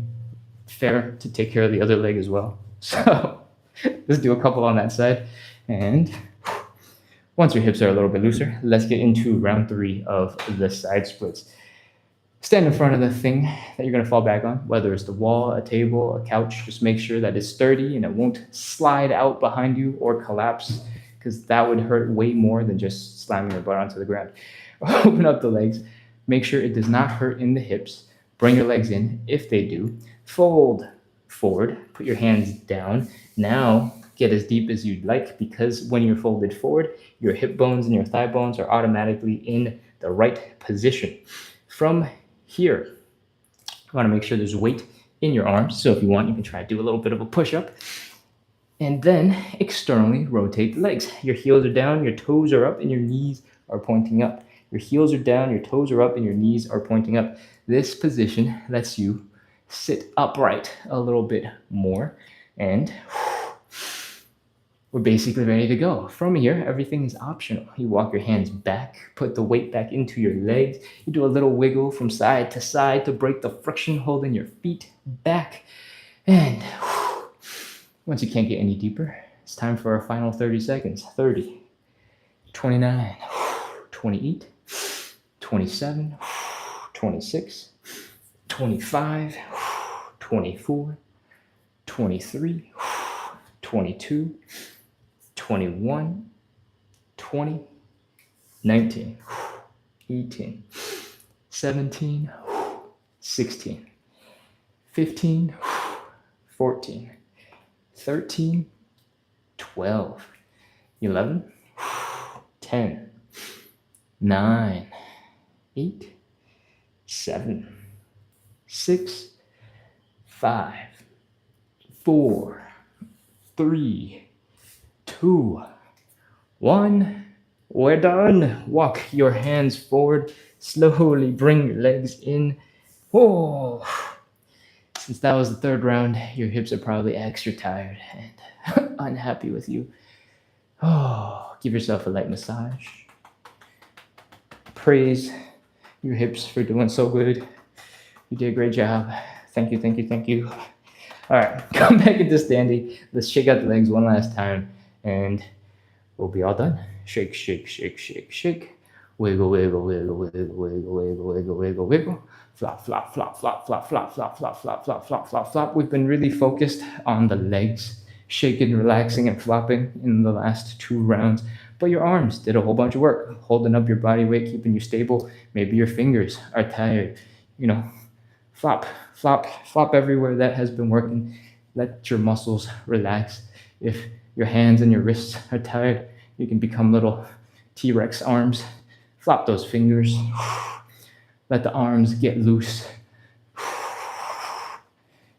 fair to take care of the other leg as well. So let's do a couple on that side. And once your hips are a little bit looser, let's get into round 3 of the side splits. Stand in front of the thing that you're going to fall back on, whether it's the wall, a table, a couch. Just make sure that it's sturdy and it won't slide out behind you or collapse, because that would hurt way more than just slamming your butt onto the ground. Open up the legs. Make sure it does not hurt in the hips. Bring your legs in. If they do, fold forward. Put your hands down. Now get as deep as you'd like, because when you're folded forward, your hip bones and your thigh bones are automatically in the right position. From here, you want to make sure there's weight in your arms. So if you want, you can try to do a little bit of a push-up. And then externally rotate the legs. Your heels are down, your toes are up, and your knees are pointing up. Your heels are down, your toes are up, and your knees are pointing up. This position lets you sit upright a little bit more. And we're basically ready to go. From here, everything is optional. You walk your hands back, put the weight back into your legs. You do a little wiggle from side to break the friction, holding your feet back. And once you can't get any deeper, it's time for our final 30 seconds. 30, 29, 28, 27, 26, 25, 24, 23, 22, 21, 20, 19, 18, 17, 16, 15, 14, 13, 12, 11, 10, 9, 8, 7, 6, 5, 4, 3, 2, 1. We're done. Walk your hands forward. Slowly bring your legs in. Oh. Since that was the third round, your hips are probably extra tired and unhappy with you. Oh, give yourself a light massage. Praise your hips for doing so good. You did a great job. Thank you, thank you, thank you. All right, come back into standing. Let's shake out the legs one last time, and we'll be all done. Shake, shake, shake, shake, shake. Wiggle, wiggle, wiggle, wiggle, wiggle, wiggle, wiggle, wiggle, wiggle. Flop, flop, flop, flop, flop, flop, flop, flop, flop, flop, flop, flop, flop. We've been really focused on the legs, shaking, relaxing, and flopping in the last 2 rounds. But your arms did a whole bunch of work, holding up your body weight, keeping you stable. Maybe your fingers are tired. Flop, flop, flop everywhere. That has been working. Let your muscles relax. If your hands and your wrists are tired, you can become little T-Rex arms. Flop those fingers. Let the arms get loose.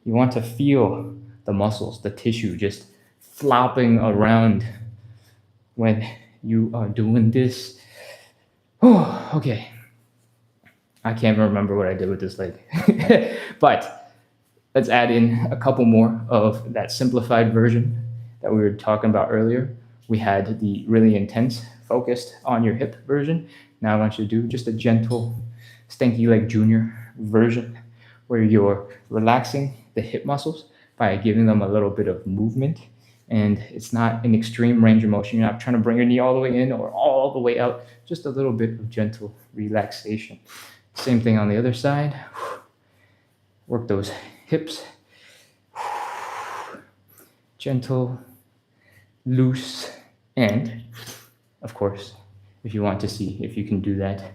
You want to feel the muscles, the tissue just flopping around when you are doing this. Oh, okay. I can't remember what I did with this leg. But let's add in a couple more of that simplified version that we were talking about earlier. We had the really intense, focused on your hip version. Now I want you to do just a gentle, stanky leg junior version where you're relaxing the hip muscles by giving them a little bit of movement. And it's not an extreme range of motion. You're not trying to bring your knee all the way in or all the way out, just a little bit of gentle relaxation. Same thing on the other side. Work those hips. Gentle, loose, and of course, if you want to see if you can do that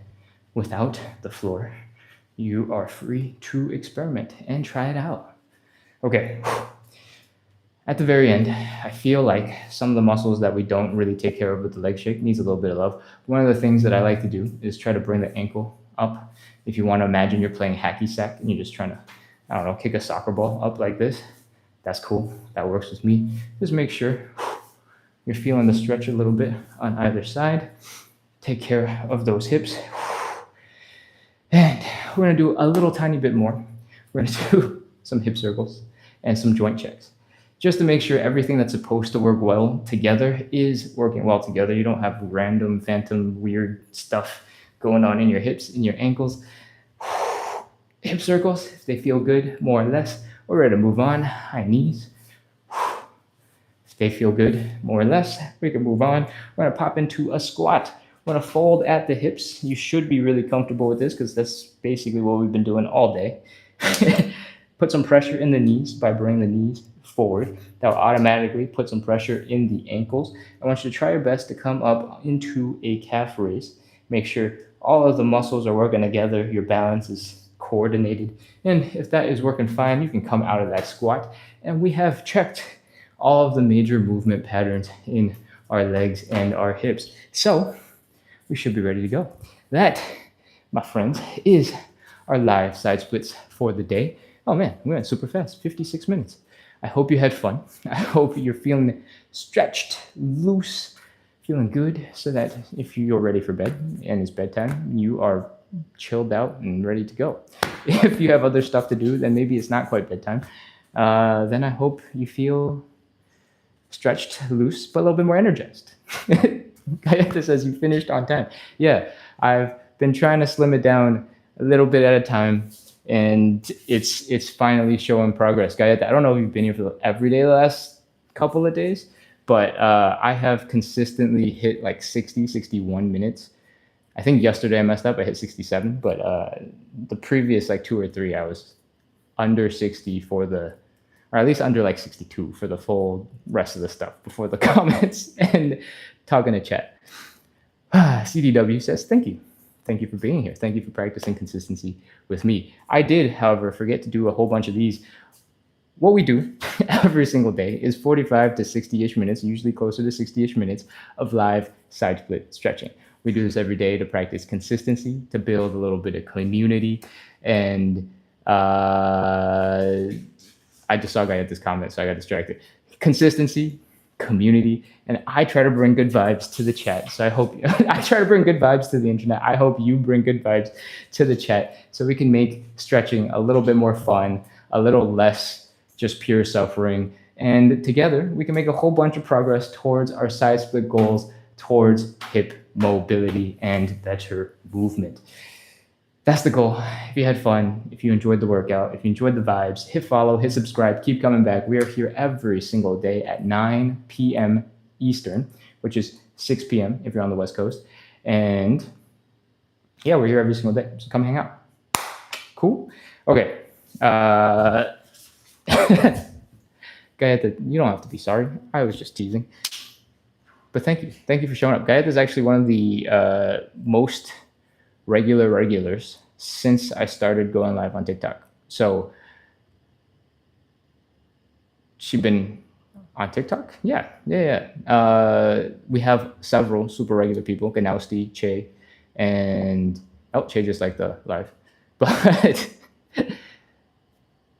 without the floor, you are free to experiment and try it out. Okay. At the very end, I feel like some of the muscles that we don't really take care of with the leg shake needs a little bit of love. One of the things that I like to do is try to bring the ankle up. If you want to imagine you're playing hacky sack and you're just trying to I don't know, kick a soccer ball up like this. That's cool. That works with me. Just make sure you're feeling the stretch a little bit on either side. Take care of those hips. And we're gonna do a little tiny bit more. We're gonna do some hip circles and some joint checks, just to make sure everything that's supposed to work well together is working well together. You don't have random, phantom, weird stuff going on in your hips, in your ankles. Hip circles, if they feel good, more or less, we're ready to move on. High knees. If they feel good, more or less, we can move on. We're gonna pop into a squat. We're gonna fold at the hips. You should be really comfortable with this because that's basically what we've been doing all day. Put some pressure in the knees by bringing the knees forward. That will automatically put some pressure in the ankles. I want you to try your best to come up into a calf raise. Make sure all of the muscles are working together. Your balance is coordinated. And if that is working fine, you can come out of that squat. And we have checked all of the major movement patterns in our legs and our hips. So we should be ready to go. That, my friends, is our live side splits for the day. Oh man, we went super fast, 56 minutes. I hope you had fun. I hope you're feeling stretched, loose, feeling good, so that if you're ready for bed and it's bedtime, you are chilled out and ready to go. If you have other stuff to do, then maybe it's not quite bedtime. Then I hope you feel stretched, loose, but a little bit more energized. Gayatha says you finished on time. Yeah, I've been trying to slim it down a little bit at a time, and it's finally showing progress. Gayatha, I don't know if you've been here for every day the last couple of days, but I have consistently hit like 60, 61 minutes. I think yesterday I messed up. I hit 67, but the previous like 2 or 3, I was under 60 for the, or at least under like 62 for the full rest of the stuff before the comments and talking to chat. CDW says, thank you. Thank you for being here. Thank you for practicing consistency with me. I did, however, forget to do a whole bunch of these. What we do every single day is 45 to 60-ish minutes, usually closer to 60-ish minutes of live side split stretching. We do this every day to practice consistency, to build a little bit of community. And I just saw a guy at this comment, so I got distracted. Consistency, community, and I try to bring good vibes to the chat. So I hope I try to bring good vibes to the internet. I hope you bring good vibes to the chat so we can make stretching a little bit more fun, a little less just pure suffering. And together we can make a whole bunch of progress towards our side split goals, towards hip mobility and better movement. That's the goal. If you had fun, if you enjoyed the workout, if you enjoyed the vibes, hit follow, hit subscribe, keep coming back. We are here every single day at 9 p.m. Eastern, which is 6 p.m. if you're on the West Coast. And yeah, we're here every single day. So come hang out. Cool? Okay. Gayatha, you don't have to be sorry. I was just teasing. But thank you. Thank you for showing up. Gayatha is actually one of the most regulars since I started going live on TikTok. So she's been on TikTok? Yeah. We have several super regular people, Ganausti, Che, and Che just like the live. But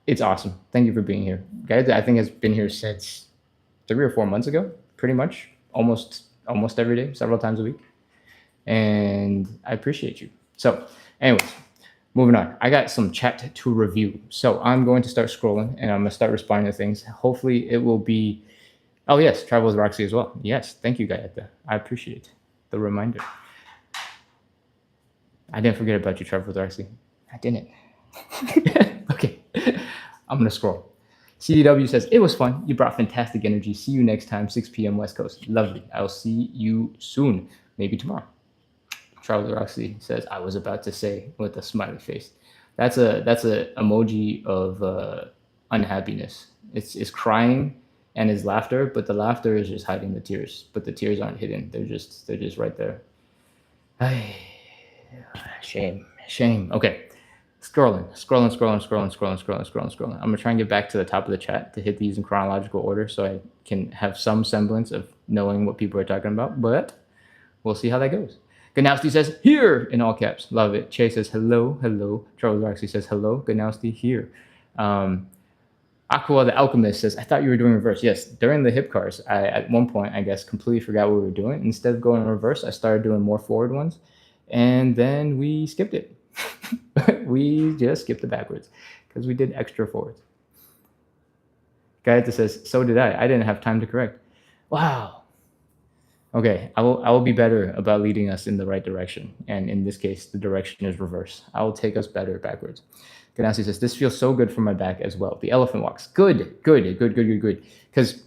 it's awesome. Thank you for being here. Guys, I think has been here since 3 or 4 months ago, pretty much, almost every day, several times a week. And I appreciate you. So anyways, moving on. I got some chat to review. So I'm going to start scrolling and I'm going to start responding to things. Hopefully it will be, oh yes, Travel with Roxy as well. Yes, thank you, Gayatha. I appreciate the reminder. I didn't forget about you, Travel with Roxy. I didn't. Okay, I'm going to scroll. CDW says, it was fun. You brought fantastic energy. See you next time, 6 p.m. West Coast. Lovely. I'll see you soon. Maybe tomorrow. Charlie Roxy says, I was about to say, with a smiley face. That's a emoji of unhappiness. It's crying and it's laughter, but the laughter is just hiding the tears. But the tears aren't hidden. They're just right there. Shame. Okay. Scrolling. I'm gonna try and get back to the top of the chat to hit these in chronological order so I can have some semblance of knowing what people are talking about, but we'll see how that goes. Ganowski says, here, in all caps. Love it. Che says, hello. Charles Roxy says, hello. Ganowski, here. Aqua the Alchemist says, I thought you were doing reverse. Yes, during the hip cars, I at one point, I guess, completely forgot what we were doing. Instead of going in reverse, I started doing more forward ones. And then we skipped it. We just skipped the backwards because we did extra forwards. Gaeta says, so did I. I didn't have time to correct. Wow. Okay, I will be better about leading us in the right direction. And in this case, the direction is reverse. I will take us better backwards. Ganassi says, this feels so good for my back as well. The elephant walks. Good. Because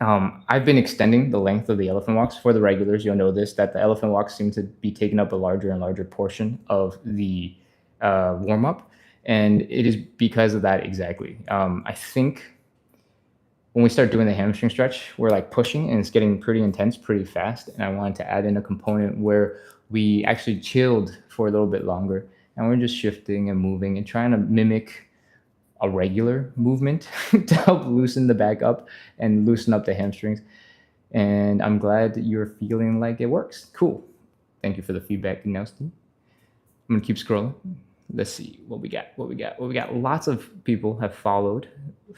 I've been extending the length of the elephant walks. For the regulars, you'll know this, that the elephant walks seem to be taking up a larger and larger portion of the warm-up. And it is because of that exactly. I think when we start doing the hamstring stretch, we're like pushing and it's getting pretty intense pretty fast. And I wanted to add in a component where we actually chilled for a little bit longer and we're just shifting and moving and trying to mimic a regular movement to help loosen the back up and loosen up the hamstrings. And I'm glad that you're feeling like it works. Cool. Thank you for the feedback, Nelson. I'm gonna keep scrolling. Let's see what we got. Lots of people have followed.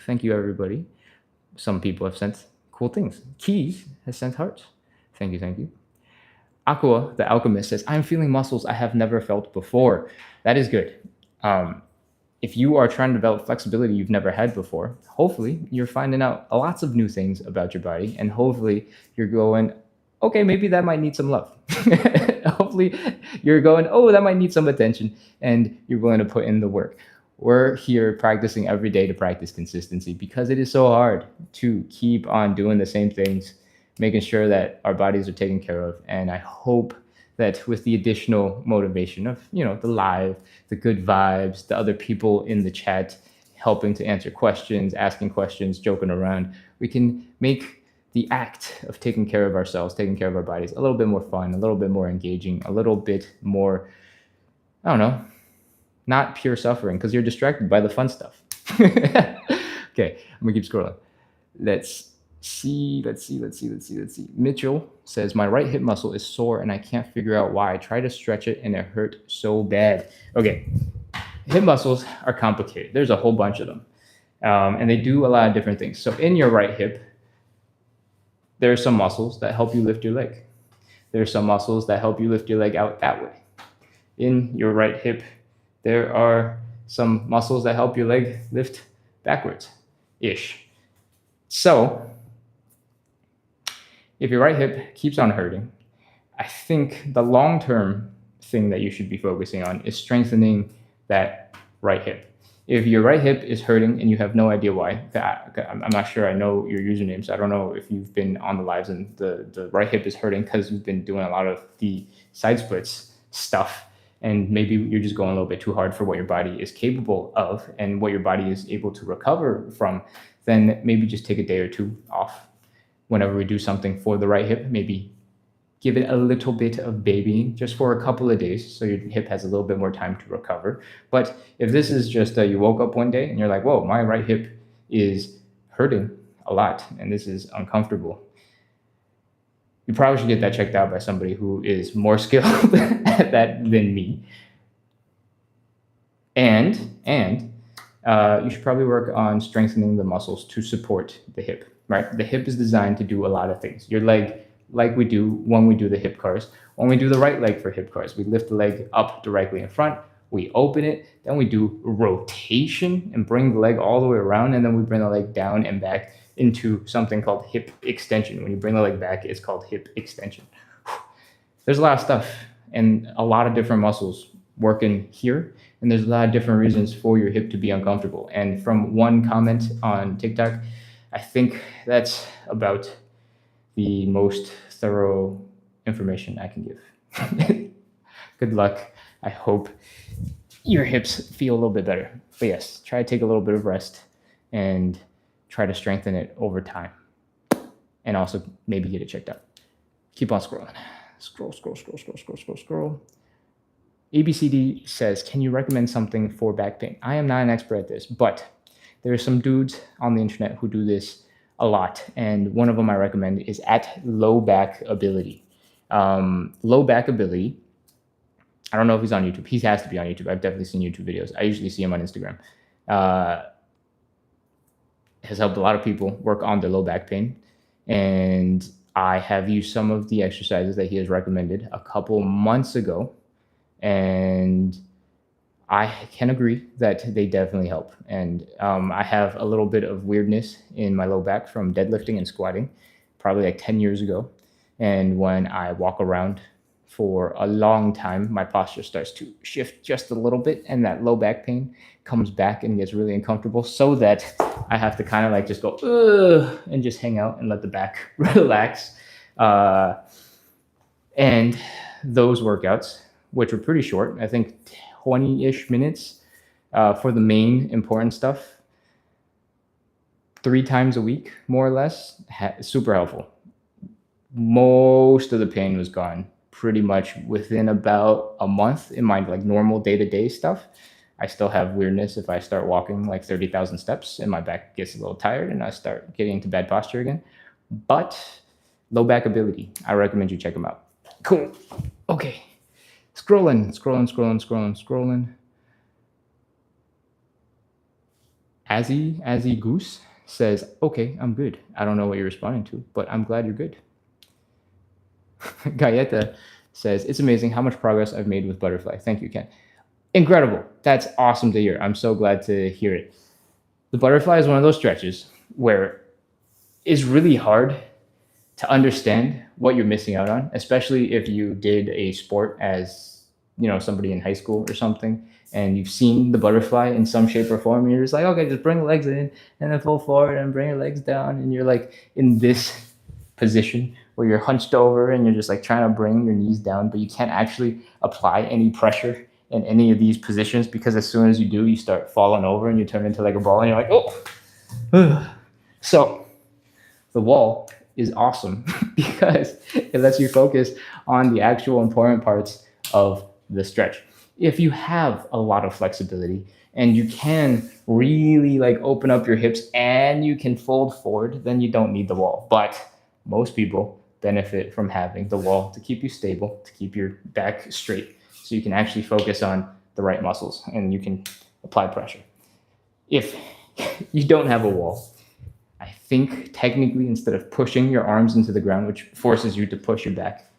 Thank you, everybody. Some people have sent cool things. Keys has sent hearts. Thank you. Aqua, the Alchemist, says, I'm feeling muscles I have never felt before. That is good. If you are trying to develop flexibility you've never had before, hopefully you're finding out lots of new things about your body, and hopefully you're going, okay, maybe that might need some love. Hopefully you're going, oh, that might need some attention, and you're willing to put in the work. We're here practicing every day to practice consistency because it is so hard to keep on doing the same things, making sure that our bodies are taken care of. And I hope that with the additional motivation of, the live, the good vibes, the other people in the chat helping to answer questions, asking questions, joking around, we can make the act of taking care of ourselves, taking care of our bodies a little bit more fun, a little bit more engaging, a little bit more, not pure suffering because you're distracted by the fun stuff. Okay, I'm gonna keep scrolling. Let's see. Mitchell says, my right hip muscle is sore and I can't figure out why. I try to stretch it and it hurt so bad. Okay, hip muscles are complicated. There's a whole bunch of them. And they do a lot of different things. So in your right hip, there are some muscles that help you lift your leg. There are some muscles that help you lift your leg out that way. In your right hip, there are some muscles that help your leg lift backwards-ish. So if your right hip keeps on hurting, I think the long-term thing that you should be focusing on is strengthening that right hip. If your right hip is hurting and you have no idea why, I'm not sure I know your username, so I don't know if you've been on the lives and the right hip is hurting because you've been doing a lot of the side splits stuff, and maybe you're just going a little bit too hard for what your body is capable of and what your body is able to recover from, then maybe just take a day or two off. Whenever we do something for the right hip, maybe give it a little bit of babying just for a couple of days so your hip has a little bit more time to recover. But if this is just you woke up one day and you're like, whoa, my right hip is hurting a lot and this is uncomfortable, you probably should get that checked out by somebody who is more skilled at that than me. And you should probably work on strengthening the muscles to support the hip, right? The hip is designed to do a lot of things. Your leg, like we do when we do the hip cars, when we do the right leg for hip cars, we lift the leg up directly in front, we open it, then we do rotation and bring the leg all the way around, and then we bring the leg down and back into something called hip extension. When you bring the leg back, it's called hip extension. There's a lot of stuff and a lot of different muscles working here, and there's a lot of different reasons for your hip to be uncomfortable. And from one comment on TikTok, I think that's about the most thorough information I can give. Good luck. I hope your hips feel a little bit better. But yes, try to take a little bit of rest and try to strengthen it over time. And also maybe get it checked out. Keep on scrolling. Scroll. ABCD says, can you recommend something for back pain? I am not an expert at this, but there are some dudes on the internet who do this a lot. And one of them I recommend is at Low Back Ability. Low Back Ability. I don't know if he's on YouTube. He has to be on YouTube. I've definitely seen YouTube videos. I usually see him on Instagram. Uh, has helped a lot of people work on their low back pain. And I have used some of the exercises that he has recommended a couple months ago. And I can agree that they definitely help. And I have a little bit of weirdness in my low back from deadlifting and squatting, probably like 10 years ago. And when I walk around for a long time, my posture starts to shift just a little bit, and that low back pain comes back and gets really uncomfortable, so that I have to kind of like just go, ugh, and just hang out and let the back relax. Uh, and those workouts, which were pretty short, I think 20-ish minutes for the main important stuff, 3 times a week, more or less, super helpful. Most of the pain was gone pretty much within about a month in my like normal day-to-day stuff. I still have weirdness if I start walking like 30,000 steps and my back gets a little tired and I start getting into bad posture again. But low back ability, I recommend you check them out. Cool. Okay. Scrolling. Azzy Goose says, okay, I'm good. I don't know what you're responding to, but I'm glad you're good. Galleta says, it's amazing how much progress I've made with butterfly. Thank you, Ken. Incredible. That's awesome to hear. I'm so glad to hear it. The butterfly is one of those stretches where it's really hard to understand what you're missing out on, especially if you did a sport as, you know, somebody in high school or something, and you've seen the butterfly in some shape or form, and you're just like, okay, just bring the legs in and then fold forward and bring your legs down, and you're like in this position where you're hunched over and you're just like trying to bring your knees down, but you can't actually apply any pressure in any of these positions, because as soon as you do, you start falling over and you turn into like a ball and you're like, oh. So the wall is awesome because it lets you focus on the actual important parts of the stretch. If you have a lot of flexibility and you can really like open up your hips and you can fold forward, then you don't need the wall. But most people benefit from having the wall to keep you stable, to keep your back straight, so you can actually focus on the right muscles and you can apply pressure. If you don't have a wall, I think technically, instead of pushing your arms into the ground, which forces you to push your back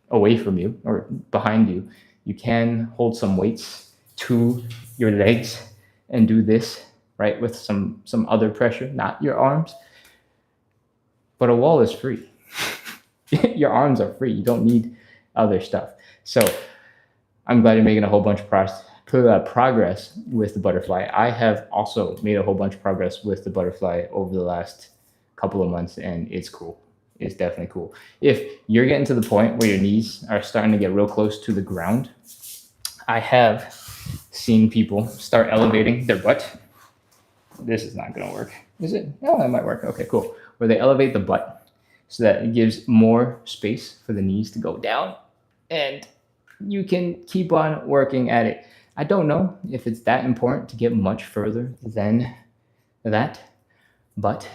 away from you or behind you, you can hold some weights to your legs and do this, right, with some other pressure, not your arms. But a wall is free. Your arms are free. You don't need other stuff. So I'm glad you're making a whole bunch of progress with the butterfly. I have also made a whole bunch of progress with the butterfly over the last couple of months, and it's cool. It's definitely cool. If you're getting to the point where your knees are starting to get real close to the ground, I have seen people start elevating their butt. This is not going to work, is it? No, that might work. Okay, cool. Where they elevate the butt so that it gives more space for the knees to go down, and you can keep on working at it. I don't know if it's that important to get much further than that, but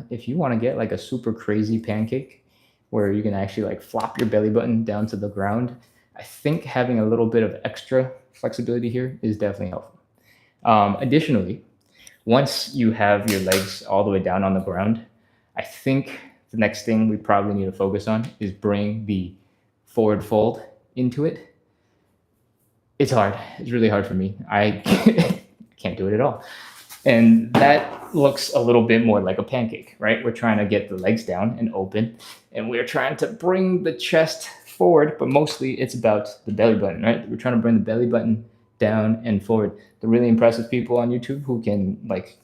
if you want to get like a super crazy pancake where you can actually like flop your belly button down to the ground, I think having a little bit of extra flexibility here is definitely helpful. Additionally, once you have your legs all the way down on the ground, I think the next thing we probably need to focus on is bring the forward fold into it. It's hard. It's really hard for me. I can't do it at all. And that looks a little bit more like a pancake, right? We're trying to get the legs down and open, and we're trying to bring the chest forward, but mostly it's about the belly button, right? We're trying to bring the belly button down and forward. The really impressive people on YouTube who can like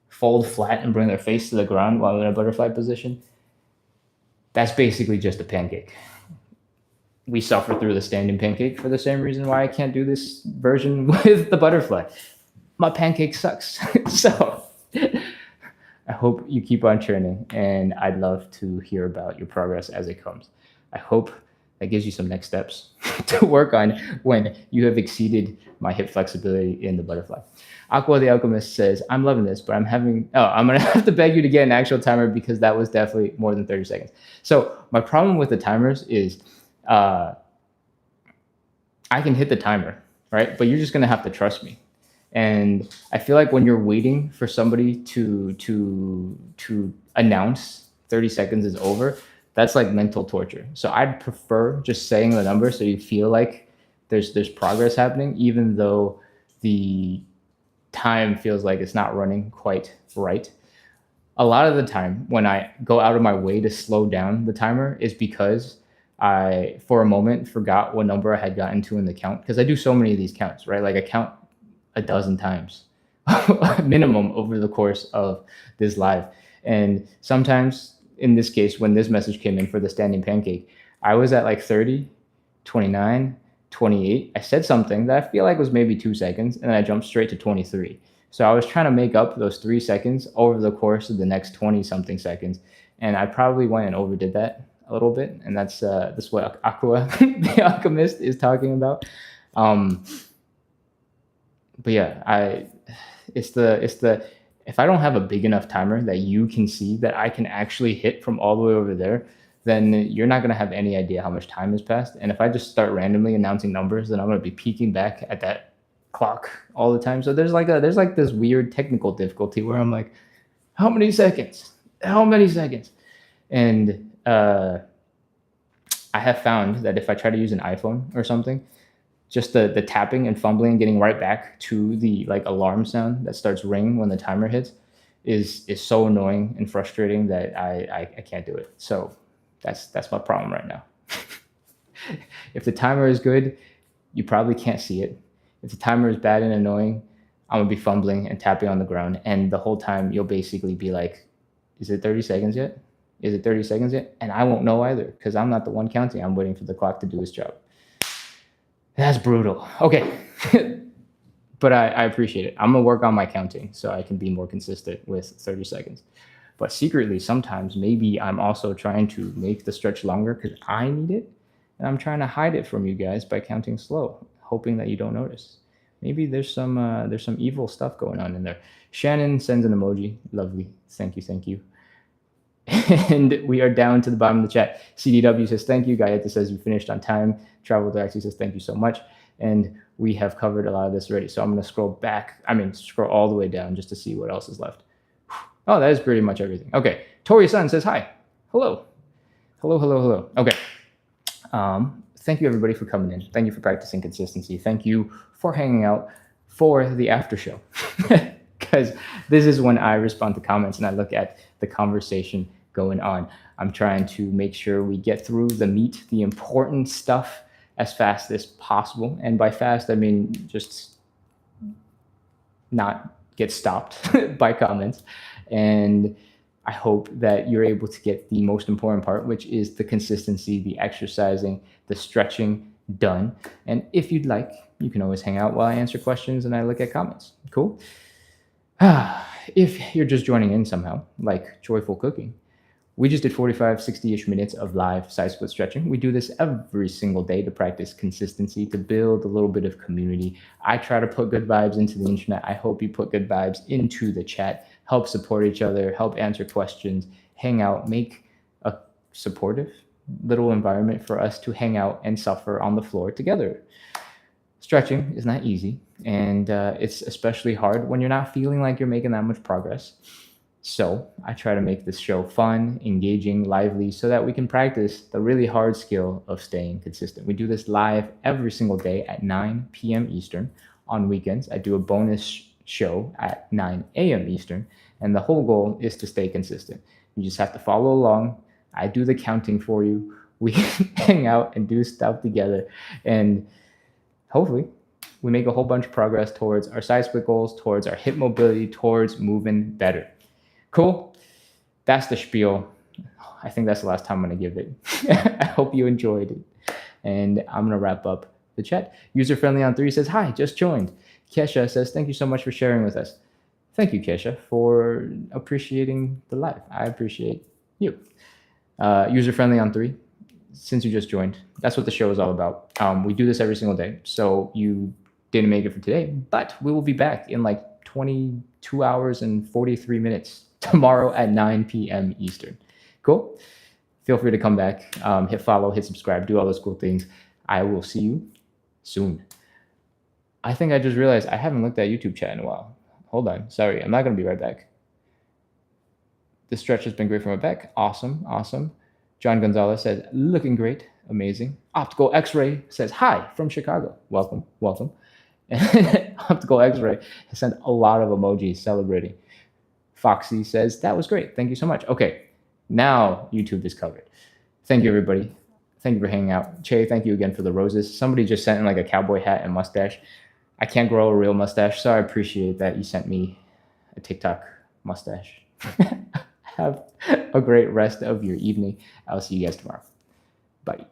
fold flat and bring their face to the ground while in a butterfly position, that's basically just a pancake. We suffer through the standing pancake for the same reason why I can't do this version with the butterfly. My pancake sucks. So I hope you keep on churning, and I'd love to hear about your progress as it comes. I hope that gives you some next steps to work on when you have exceeded my hip flexibility in the butterfly. Aqua the Alchemist says, I'm loving this, but I'm going to have to beg you to get an actual timer because that was definitely more than 30 seconds. So my problem with the timers is I can hit the timer, right? But you're just going to have to trust me. And I feel like when you're waiting for somebody to announce 30 seconds is over, that's like mental torture. So I'd prefer just saying the number so you feel like there's progress happening, even though the time feels like it's not running quite right. A lot of the time when I go out of my way to slow down the timer is because I, for a moment, forgot what number I had gotten to in the count. Because I do so many of these counts, right? Like I count a dozen times minimum over the course of this live. And sometimes, in this case, when this message came in for the standing pancake, I was at like 30, 29, 28. I said something that I feel like was maybe 2 seconds, and then I jumped straight to 23. So I was trying to make up those 3 seconds over the course of the next 20 something seconds. And I probably went and overdid that a little bit. And that's what Aqua, the alchemist, is talking about. But yeah, it's the if I don't have a big enough timer that you can see that I can actually hit from all the way over there, then you're not gonna have any idea how much time has passed. And if I just start randomly announcing numbers, then I'm gonna be peeking back at that clock all the time. So there's like this weird technical difficulty where I'm like, how many seconds? How many seconds? And I have found that if I try to use an iPhone or something, just the tapping and fumbling and getting right back to the like alarm sound that starts ringing when the timer hits is so annoying and frustrating that I can't do it. So that's my problem right now. If the timer is good, you probably can't see it. If the timer is bad and annoying, I'm gonna be fumbling and tapping on the ground, and the whole time you'll basically be like, "Is it 30 seconds yet? Is it 30 seconds yet?" And I won't know either because I'm not the one counting. I'm waiting for the clock to do its job. That's brutal. Okay. But I appreciate it. I'm going to work on my counting so I can be more consistent with 30 seconds. But secretly, sometimes maybe I'm also trying to make the stretch longer because I need it. And I'm trying to hide it from you guys by counting slow, hoping that you don't notice. Maybe there's some evil stuff going on in there. Shannon sends an emoji. Lovely. Thank you. Thank you. And we are down to the bottom of the chat. CDW says, thank you. Gayeta says, you finished on time. Travel Galaxy says, thank you so much. And we have covered a lot of this already. So I'm going to scroll all the way down just to see what else is left. Oh, that is pretty much everything. Okay. Tori Sun says, hi. Hello. Hello, hello, hello. Okay. Thank you, everybody, for coming in. Thank you for practicing consistency. Thank you for hanging out for the after show. Because this is when I respond to comments and I look at the conversation going on. I'm trying to make sure we get through the meat, the important stuff, as fast as possible. And by fast, I mean just not get stopped by comments. And I hope that you're able to get the most important part, which is the consistency, the exercising, the stretching done. And if you'd like, you can always hang out while I answer questions and I look at comments. Cool. If you're just joining in somehow, like Joyful Cooking, we just did 45, 60-ish minutes of live side split stretching. We do this every single day to practice consistency, to build a little bit of community. I try to put good vibes into the internet. I hope you put good vibes into the chat, help support each other, help answer questions, hang out, make a supportive little environment for us to hang out and suffer on the floor together. Stretching is not easy, and it's especially hard when you're not feeling like you're making that much progress. So I try to make this show fun, engaging, lively, so that we can practice the really hard skill of staying consistent. We do this live every single day at 9 p.m. Eastern. On weekends, I do a bonus show at 9 a.m. Eastern, and the whole goal is to stay consistent. You just have to follow along. I do the counting for you. We hang out and do stuff together, and hopefully we make a whole bunch of progress towards our side split goals, towards our hip mobility, towards moving better. Cool. That's the spiel. I think that's the last time I'm going to give it. I hope you enjoyed it. And I'm going to wrap up the chat. User Friendly on 3 says, hi, just joined. Kesha says, thank you so much for sharing with us. Thank you, Kesha, for appreciating the live. I appreciate you. User Friendly on 3, since you just joined, that's what the show is all about. We do this every single day. So you didn't make it for today, but we will be back in like 22 hours and 43 minutes tomorrow at 9 p.m. Eastern. Cool. Feel free to come back, hit follow, hit subscribe, do all those cool things. I will see you soon. I think I just realized I haven't looked at YouTube chat in a while. Hold on. Sorry. I'm not going to be right back. The stretch has been great for my back. Awesome. Awesome. John Gonzalez says, looking great. Amazing. Optical X-Ray says, hi from Chicago. Welcome. Welcome. Optical X-Ray has sent a lot of emojis celebrating. Foxy says, that was great. Thank you so much. Okay. Now YouTube is covered. Thank you, everybody. Thank you for hanging out. Che, thank you again for the roses. Somebody just sent in like a cowboy hat and mustache. I can't grow a real mustache, so I appreciate that you sent me a TikTok mustache. Have a great rest of your evening. I'll see you guys tomorrow. Bye.